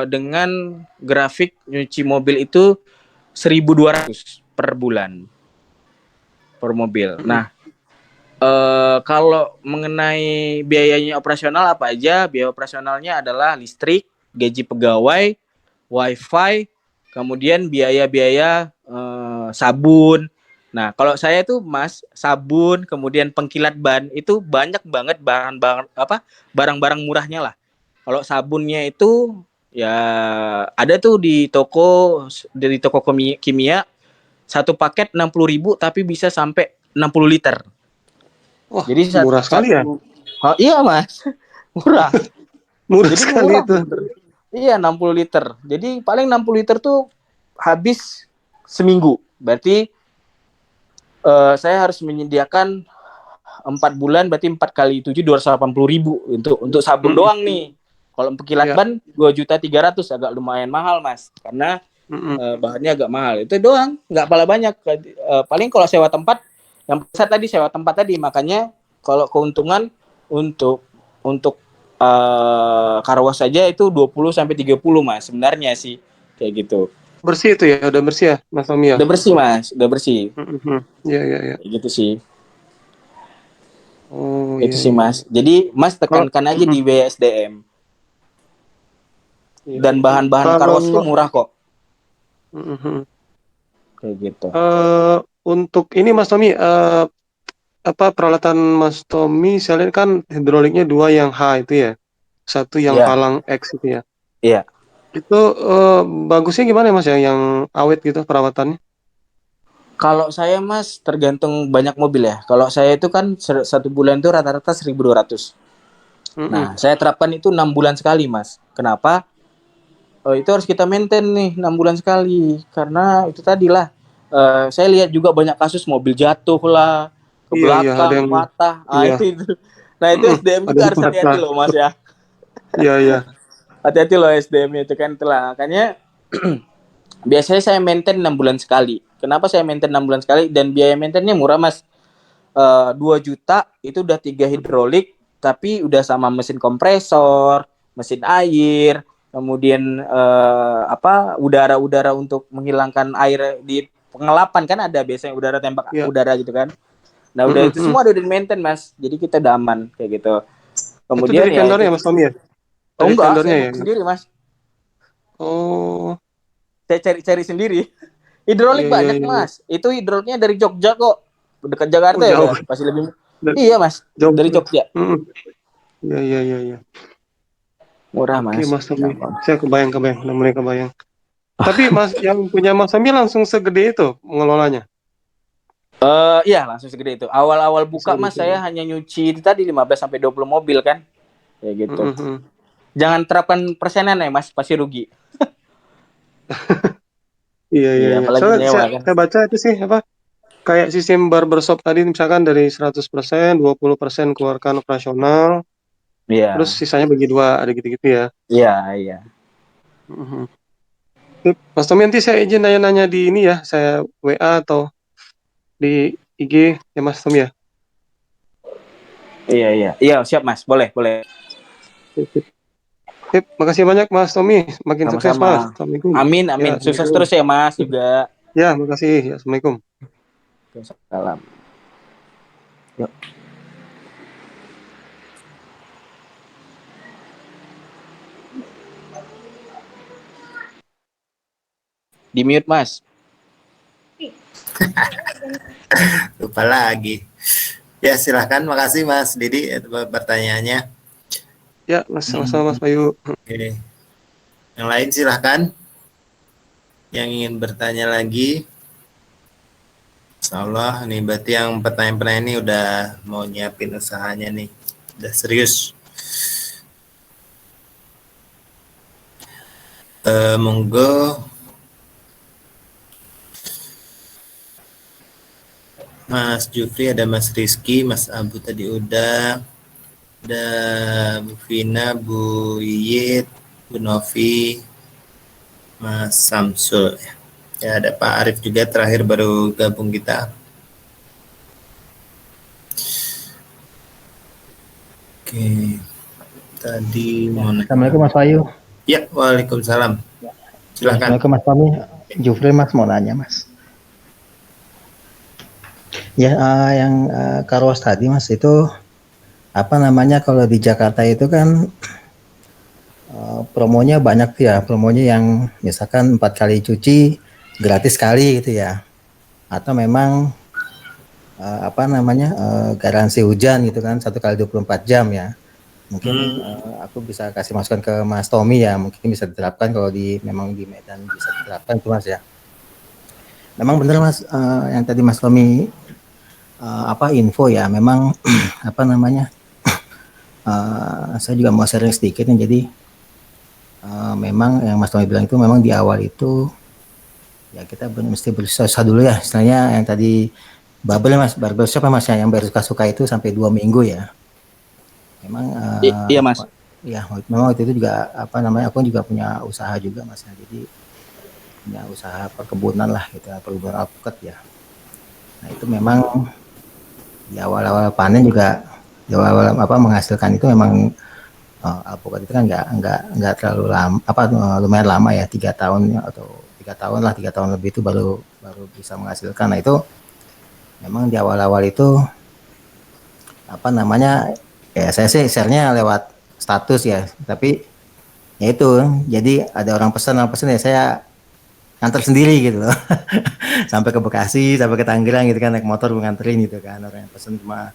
Dengan grafik nyuci mobil itu 1.200 per bulan per mobil. Nah, kalau mengenai biayanya operasional apa aja? Biaya operasionalnya adalah listrik, gaji pegawai, wifi, kemudian biaya-biaya sabun. Nah, kalau saya tuh, Mas, sabun, kemudian pengkilat ban itu banyak banget barang-barang murahnya lah. Kalau sabunnya itu ya ada tuh di toko kimia, satu paket 60.000 tapi bisa sampai 60 liter. Wah, jadi murah sekali ya. Iya, Mas. Murah. Murah Jadi sekali murah, itu. Iya, 60 liter. Jadi paling 60 liter tuh habis seminggu. Berarti saya harus menyediakan 4 bulan, berarti 4 kali 7 280.000 untuk sabun doang nih. Kalau pengkilat ban 2.300.000, agak lumayan mahal, Mas. Karena bahannya agak mahal. Itu doang, nggak pala banyak. Paling kalau sewa tempat, yang besar tadi sewa tempat tadi. Makanya kalau keuntungan untuk car wash saja itu 20 sampai 30, Mas. Sebenarnya sih kayak gitu. Bersih itu ya, udah bersih ya, Mas Tommy ya? Udah bersih, Mas, udah bersih. Iya. Kayak gitu sih. Oh, itu sih, Mas. Jadi Mas tekankan aja di BSDM. Dan bahan-bahan car wash itu murah kok. Kayak gitu. Untuk ini Mas Tommy, apa peralatan Mas Tommy, saya lihat kan hidroliknya dua yang H itu ya, satu yang Iya, Palang X itu ya. iya. Itu bagusnya gimana Mas ya, yang awet gitu perawatannya? Kalau saya Mas tergantung banyak mobil ya. Kalau saya itu kan satu bulan itu rata-rata 1.200. Mm-mm. Nah, saya terapkan itu 6 bulan sekali Mas. Kenapa? Oh, itu harus kita maintain nih 6 bulan sekali. Karena itu tadilah. Saya lihat juga banyak kasus mobil jatuh lah, ke Iya iya, ada belakang, yang patah. Ah, iya, itu. Nah, itu mm-mm, SDM ada juga yang harus hati-hati patah. loh Mas ya. Iya iya. Hati-hati loh SDM itu kan telah. Makanya biasanya saya maintain 6 bulan sekali. Kenapa saya maintain 6 bulan sekali? Dan biaya maintainnya murah Mas. 2 juta itu udah 3 hidrolik, tapi udah sama mesin kompresor, mesin air, kemudian udara-udara untuk menghilangkan air di pengelapan kan ada biasanya udara tembak Iya. udara gitu kan. Nah udah Mm-mm, itu mm. semua udah di maintain Mas, jadi kita udah aman kayak gitu. Itu Kemudian dari ya itu, vendornya Mas Tommy ya? oh Dari enggak, saya vendornya ya? buat sendiri Mas, Oh, saya cari-cari sendiri. iya Hidrolik iya banyak iya. Iya. Mas, itu hidroliknya dari Jogja kok, dekat Oh Jakarta ya jauh, udah pasti lebih. Da- Iya Mas, jauh. dari Jogja. Mm-mm. Iya iya iya iya. Murah Oke Mas, Mas Tommy, gampang. saya kebayang kebayang, udah mulai kebayang. Tapi Mas yang punya Mas Tommy langsung segede itu mengelolanya. Iya langsung segede itu. Awal-awal buka Segede Mas itu. saya hanya nyuci itu tadi 15 sampai 20 mobil kan. Kayak gitu. Mm-mm, mm. Jangan terapkan persenan ya Mas, pasti rugi. Iya iya Iya, iya. apalagi Soalnya nyewa kan. saya baca itu sih apa? Kayak sistem barbershop tadi misalkan dari 100%, 20% keluarkan operasional, terus Iya. sisanya bagi dua, ada gitu-gitu ya. Iya, iya. Mhm. Sip. Mas Tommy nanti saya izin nanya-nanya di ini ya, saya WA atau di IG ya Mas Tommy ya. Iya, iya. Iya, siap Mas. Boleh, boleh. Sip, sip. Sip. Makasih banyak Mas Tommy, makin sukses Mas. Sama-sama. Assalamualaikum. Amin, Ya, amin. Sukses Assalamualaikum. terus ya Mas juga. Ya, makasih. Ya, Assalamualaikum. Salam. Yuk. Di mute Mas. Lupa lagi. Ya silahkan, makasih Mas Didi pertanyaannya. Ya, Mas, sama-sama Mas Bayu. Oke. Yang lain silahkan. Yang ingin bertanya lagi. Insya Allah nih berarti yang pertanyaan-pertanyaan ini udah mau nyiapin usahanya nih. Udah serius. Monggo Mas Jufri, ada Mas Rizky, Mas Abu tadi udah, ada Bu Vina, Bu Yiyit, Bu Novi, Mas Samsul. Ya ada Pak Arif juga terakhir baru gabung kita. Oke, tadi mau nanya. Assalamualaikum Mas Bayu. Ya, waalaikumsalam. Silakan. Assalamualaikum Mas Tommy. Jufri Mas mau nanya Mas. Ya yang Karwas tadi Mas itu apa namanya kalau di Jakarta itu kan promonya banyak tuh ya, promonya yang misalkan 4 kali cuci gratis sekali gitu ya, atau memang apa namanya garansi hujan gitu kan 1 kali 24 jam ya. Mungkin aku bisa kasih masukan ke Mas Tommy ya, mungkin bisa diterapkan kalau memang di Medan bisa diterapkan tuh Mas ya. Memang benar Mas yang tadi Mas Tommy apa info ya, memang apa namanya saya juga mau sharing sedikit nih. Jadi memang yang Mas Tommy bilang itu memang di awal itu ya kita mesti berusaha dulu ya, istilahnya yang tadi barbershop ya Mas ya, yang baru suka-suka itu sampai 2 minggu ya. Memang Iya Mas. ya memang waktu itu juga apa namanya aku juga punya usaha juga Mas ya. Jadi punya usaha perkebunan lah gitu, perkebunan alpukat ya. Nah itu memang di awal-awal panen juga di awal apa menghasilkan itu memang alpukat itu kan nggak terlalu lama, apa lumayan lama ya, 3 tahun atau 3 tahun lah, 3 tahun lebih itu baru bisa menghasilkan. Nah itu memang di awal-awal itu apa namanya ya saya sih share-nya lewat status ya, tapi ya itu jadi ada orang pesan ya saya nganter sendiri gitu loh. Sampai ke Bekasi, sampai ke Tangerang gitu kan, naik motor gue nganterin gitu kan. Orang yang pesen cuma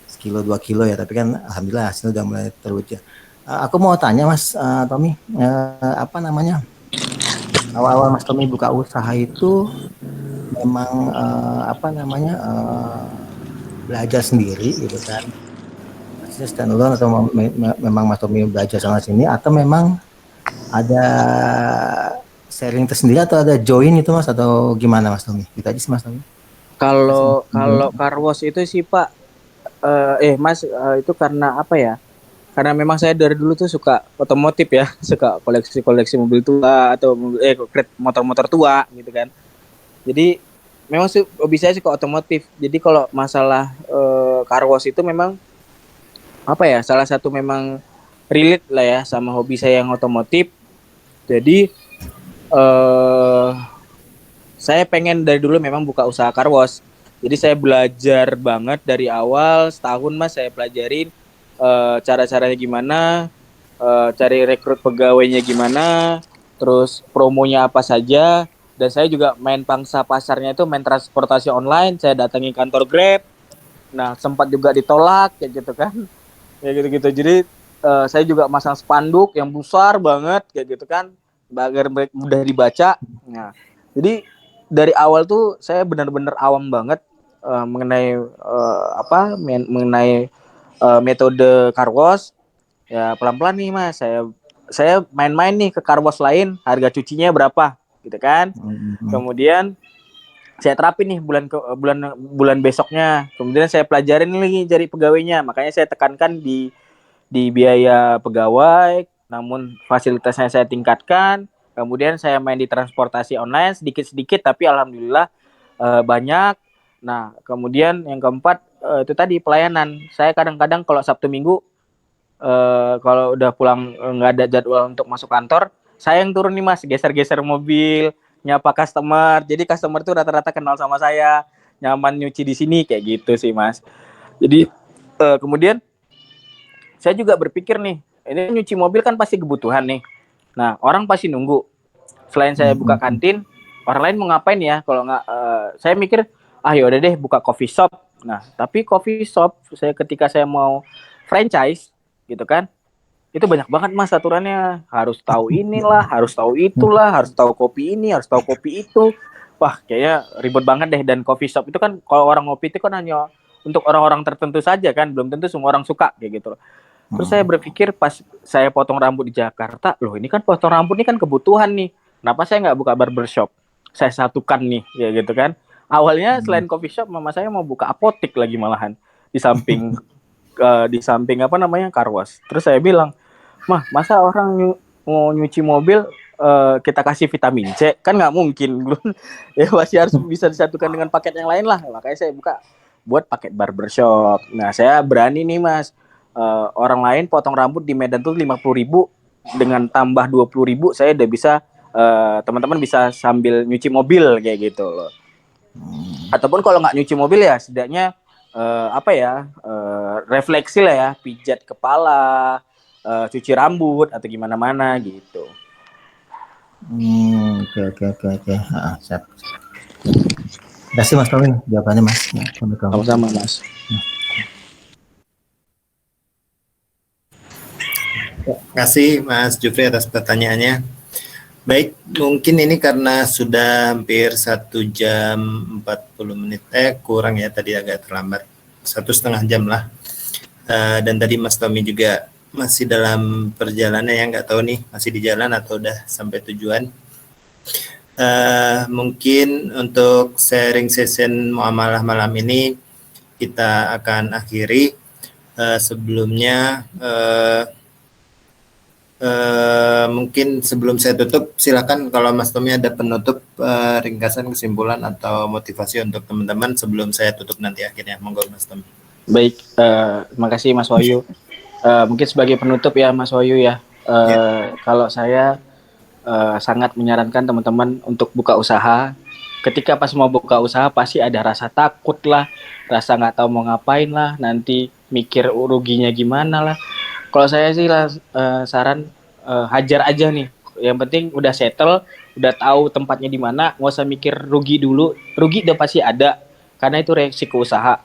sekilo 2 kilo ya, tapi kan alhamdulillah hasilnya udah mulai terwujud. Aku mau tanya Mas Tommy, apa namanya, awal-awal Mas Tommy buka usaha itu memang apa namanya belajar sendiri gitu kan, maksudnya standalone atau memang Mas Tommy belajar sama sini, atau memang ada sharing tersendiri atau ada join itu Mas, atau gimana Mas Tommy? Kita aja sih Mas Tommy. Kalau car wash itu sih Pak, Mas, itu karena apa ya? Karena memang saya dari dulu tuh suka otomotif ya, suka koleksi mobil tua atau motor-motor tua gitu kan. Jadi memang hobi saya suka otomotif. Jadi kalau masalah car wash itu memang apa ya? Salah satu memang relate lah ya sama hobi saya yang otomotif. Jadi saya pengen dari dulu memang buka usaha car wash. Jadi saya belajar banget dari awal, setahun Mas saya pelajarin cara-caranya gimana, cari rekrut pegawainya gimana, terus promonya apa saja, dan saya juga main pangsa pasarnya itu main transportasi online, saya datangi kantor Grab, nah sempat juga ditolak kayak gitu kan, kayak gitu-gitu. Jadi saya juga masang spanduk yang besar banget kayak gitu kan, agar mudah dibaca. Nah, jadi dari awal tuh saya benar-benar awam banget mengenai mengenai metode car wash. Ya pelan-pelan nih Mas, saya main-main nih ke car wash lain, harga cucinya berapa gitu kan. Kemudian saya terapin nih bulan besoknya. Kemudian saya pelajarin lagi cari pegawainya. Makanya saya tekankan di biaya pegawai, namun fasilitasnya saya tingkatkan. Kemudian saya main di transportasi online sedikit-sedikit, tapi alhamdulillah banyak. Nah, kemudian yang keempat itu tadi pelayanan. Saya kadang-kadang kalau Sabtu Minggu kalau udah pulang nggak ada jadwal untuk masuk kantor, saya yang turun nih Mas, geser-geser mobil, nyapa customer. Jadi customer tuh rata-rata kenal sama saya, nyaman nyuci di sini kayak gitu sih Mas. Jadi kemudian saya juga berpikir nih, ini nyuci mobil kan pasti kebutuhan nih. Nah, orang pasti nunggu. Selain saya buka kantin, orang lain mau ngapain ya? Kalau nggak, saya mikir, yaudah deh buka coffee shop. Nah, tapi coffee shop, ketika saya mau franchise, gitu kan, itu banyak banget Mas aturannya. Harus tahu inilah, harus tahu itulah, harus tahu kopi ini, harus tahu kopi itu. Wah, kayaknya ribet banget deh. Dan coffee shop itu kan, kalau orang ngopi itu kan hanya untuk orang-orang tertentu saja kan, belum tentu semua orang suka kayak gitu loh. Terus saya berpikir pas saya potong rambut di Jakarta, loh ini kan potong rambut ini kan kebutuhan nih. Kenapa saya nggak buka barbershop? Saya satukan nih, ya gitu kan. Awalnya selain coffee shop, mama saya mau buka apotek lagi malahan di samping apa namanya car wash. Terus saya bilang, mah masa orang mau nyuci mobil kita kasih vitamin C, kan nggak mungkin. Ya masih harus bisa disatukan dengan paket yang lain lah. Makanya saya buka buat paket barbershop. Nah saya berani nih Mas. Orang lain potong rambut di Medan tuh 50.000, dengan tambah 20.000 saya udah bisa, teman-teman bisa sambil nyuci mobil kayak gitu loh. Ataupun kalau nggak nyuci mobil ya setidaknya refleksi lah ya, pijat kepala, cuci rambut atau gimana-mana gitu. Oke. Siap. Terima kasih Mas Tommy jawabannya Mas. Sama-sama Mas. Terima kasih Mas Jufri atas pertanyaannya. Baik, mungkin ini karena sudah hampir 1 jam 40 menit, kurang ya, tadi agak terlambat, 1,5 jam lah. Dan tadi Mas Tommy juga masih dalam perjalanan ya, nggak tahu nih masih di jalan atau udah sampai tujuan. Mungkin untuk sharing session muamalah malam ini kita akan akhiri. Sebelumnya mungkin sebelum saya tutup, silakan kalau Mas Tommy ada penutup, ringkasan, kesimpulan atau motivasi untuk teman-teman sebelum saya tutup nanti akhirnya. Monggo Mas Tommy. Baik, terima kasih Mas Wahyu. Mungkin sebagai penutup ya Mas Wahyu ya, kalau saya sangat menyarankan teman-teman untuk buka usaha. Ketika pas mau buka usaha pasti ada rasa takut lah, rasa nggak tahu mau ngapain lah, nanti mikir ruginya gimana lah. Kalau saya sih saran hajar aja nih, Yang penting udah settle, udah tahu tempatnya di mana, nggak usah mikir rugi dulu. Rugi udah pasti ada, karena itu resiko usaha.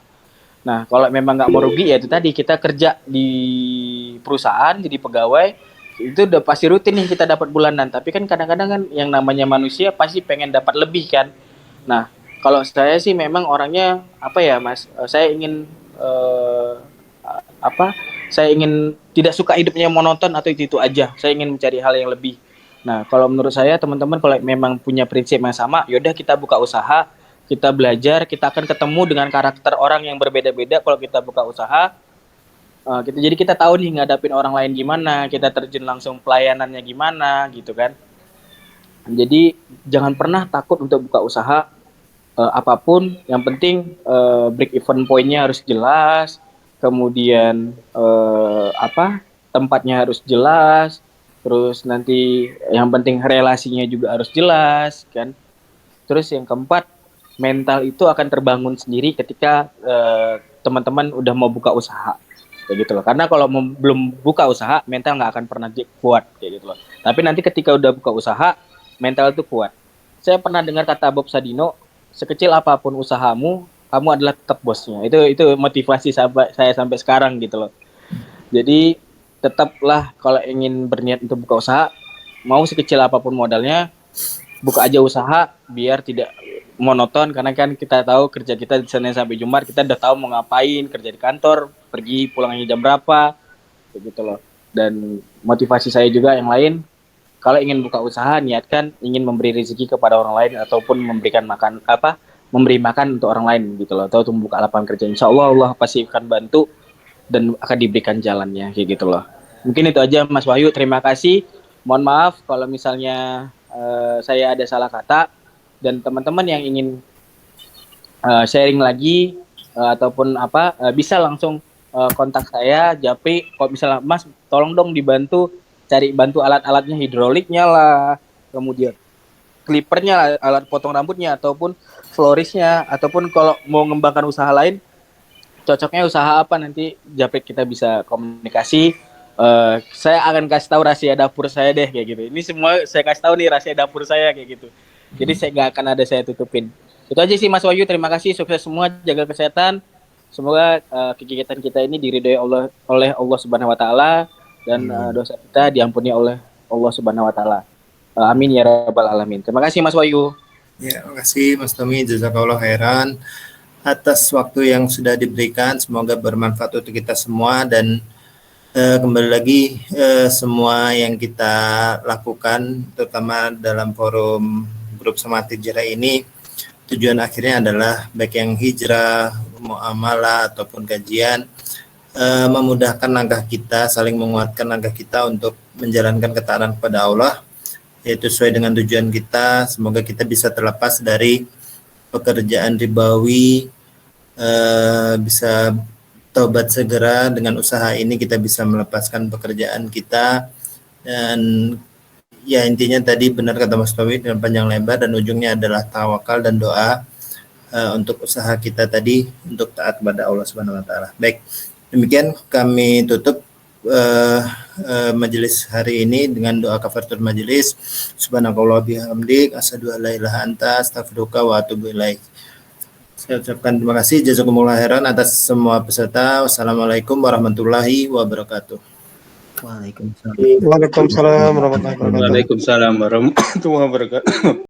Nah, kalau memang nggak mau rugi ya itu tadi kita kerja di perusahaan jadi pegawai itu udah pasti rutin nih kita dapat bulanan. Tapi kan kadang-kadang kan yang namanya manusia pasti pengen dapat lebih kan. Nah, kalau saya sih memang orangnya apa ya Mas? Saya ingin apa? Saya ingin tidak suka hidupnya monoton atau itu aja. Saya ingin mencari hal yang lebih. Nah, kalau menurut saya teman-teman kalau memang punya prinsip yang sama, yaudah kita buka usaha, kita belajar, kita akan ketemu dengan karakter orang yang berbeda-beda kalau kita buka usaha. Jadi kita tahu nih ngadapin orang lain gimana, kita terjun langsung pelayanannya gimana gitu kan. Jadi jangan pernah takut untuk buka usaha apapun, yang penting break even point-nya harus jelas, kemudian tempatnya harus jelas, terus nanti yang penting relasinya juga harus jelas kan. Terus yang keempat, mental itu akan terbangun sendiri ketika teman-teman udah mau buka usaha kayak gitu loh. Karena kalau belum buka usaha, mental nggak akan pernah kuat kayak gitu loh. Tapi nanti ketika udah buka usaha, mental itu kuat. Saya pernah dengar kata Bob Sadino, sekecil apapun usahamu, kamu adalah tetap bosnya. Itu motivasi saya sampai sekarang gitu loh. Jadi tetaplah kalau ingin berniat untuk buka usaha, mau sekecil apapun modalnya, buka aja usaha biar tidak monoton, karena kan kita tahu kerja kita di Senin sampai Jumat, kita udah tahu mau ngapain, kerja di kantor, pergi pulangnya jam berapa, begitu loh. Dan motivasi saya juga yang lain, kalau ingin buka usaha niatkan ingin memberi rezeki kepada orang lain ataupun memberi makan untuk orang lain gitu loh, atau untuk membuka lapangan kerja. Insya Allah Allah pasti akan bantu dan akan diberikan jalannya kayak gitu loh. Mungkin itu aja Mas Wahyu, terima kasih. Mohon maaf kalau misalnya saya ada salah kata, dan teman-teman yang ingin sharing lagi ataupun bisa langsung kontak saya Japri. Kalau misalnya Mas tolong dong dibantu cari alat-alatnya, hidroliknya lah, kemudian clippernya lah, alat potong rambutnya ataupun florisnya, ataupun kalau mau mengembangkan usaha lain cocoknya usaha apa, nanti Japri kita bisa komunikasi. Saya akan kasih tahu rahasia dapur saya deh kayak gitu. Ini semua saya kasih tahu nih rahasia dapur saya kayak gitu. Jadi saya nggak akan ada saya tutupin. Itu aja sih Mas Wahyu, terima kasih, sukses semua, jaga kesehatan. Semoga kegiatan kita ini diridhoi oleh Allah Subhanahu wa taala, dan dosa kita diampuni oleh Allah Subhanahu wa taala. Amin ya rabbal alamin. Terima kasih Mas Wahyu. Ya, terima kasih Mas Tommy, jazakallah khairan atas waktu yang sudah diberikan. Semoga bermanfaat untuk kita semua, dan kembali lagi semua yang kita lakukan terutama dalam forum grup Semangat Hijrah ini, tujuan akhirnya adalah baik yang hijrah, muamalah ataupun kajian, memudahkan langkah kita, saling menguatkan langkah kita untuk menjalankan ketaatan kepada Allah, yaitu sesuai dengan tujuan kita. Semoga kita bisa terlepas dari pekerjaan ribawi, bisa taubat segera. Dengan usaha ini kita bisa melepaskan pekerjaan kita, dan ya intinya tadi benar kata Mas Tommy dengan panjang lebar, dan ujungnya adalah tawakal dan doa untuk usaha kita tadi untuk taat kepada Allah Subhanahu wa taala. Baik, demikian kami tutup majelis hari ini dengan doa kafaratul majelis. Subhanakallah bihamdik, asyhadu an la ilaha anta, astaghfiruka wa atubu ilaik. Saya ucapkan terima kasih, jazakumullah khairan atas semua peserta. Wassalamualaikum warahmatullahi wabarakatuh. Waalaikumsalam. Waalaikumsalam warahmatullahi wabarakatuh. Waalaikumsalam warahmatullahi wabarakatuh.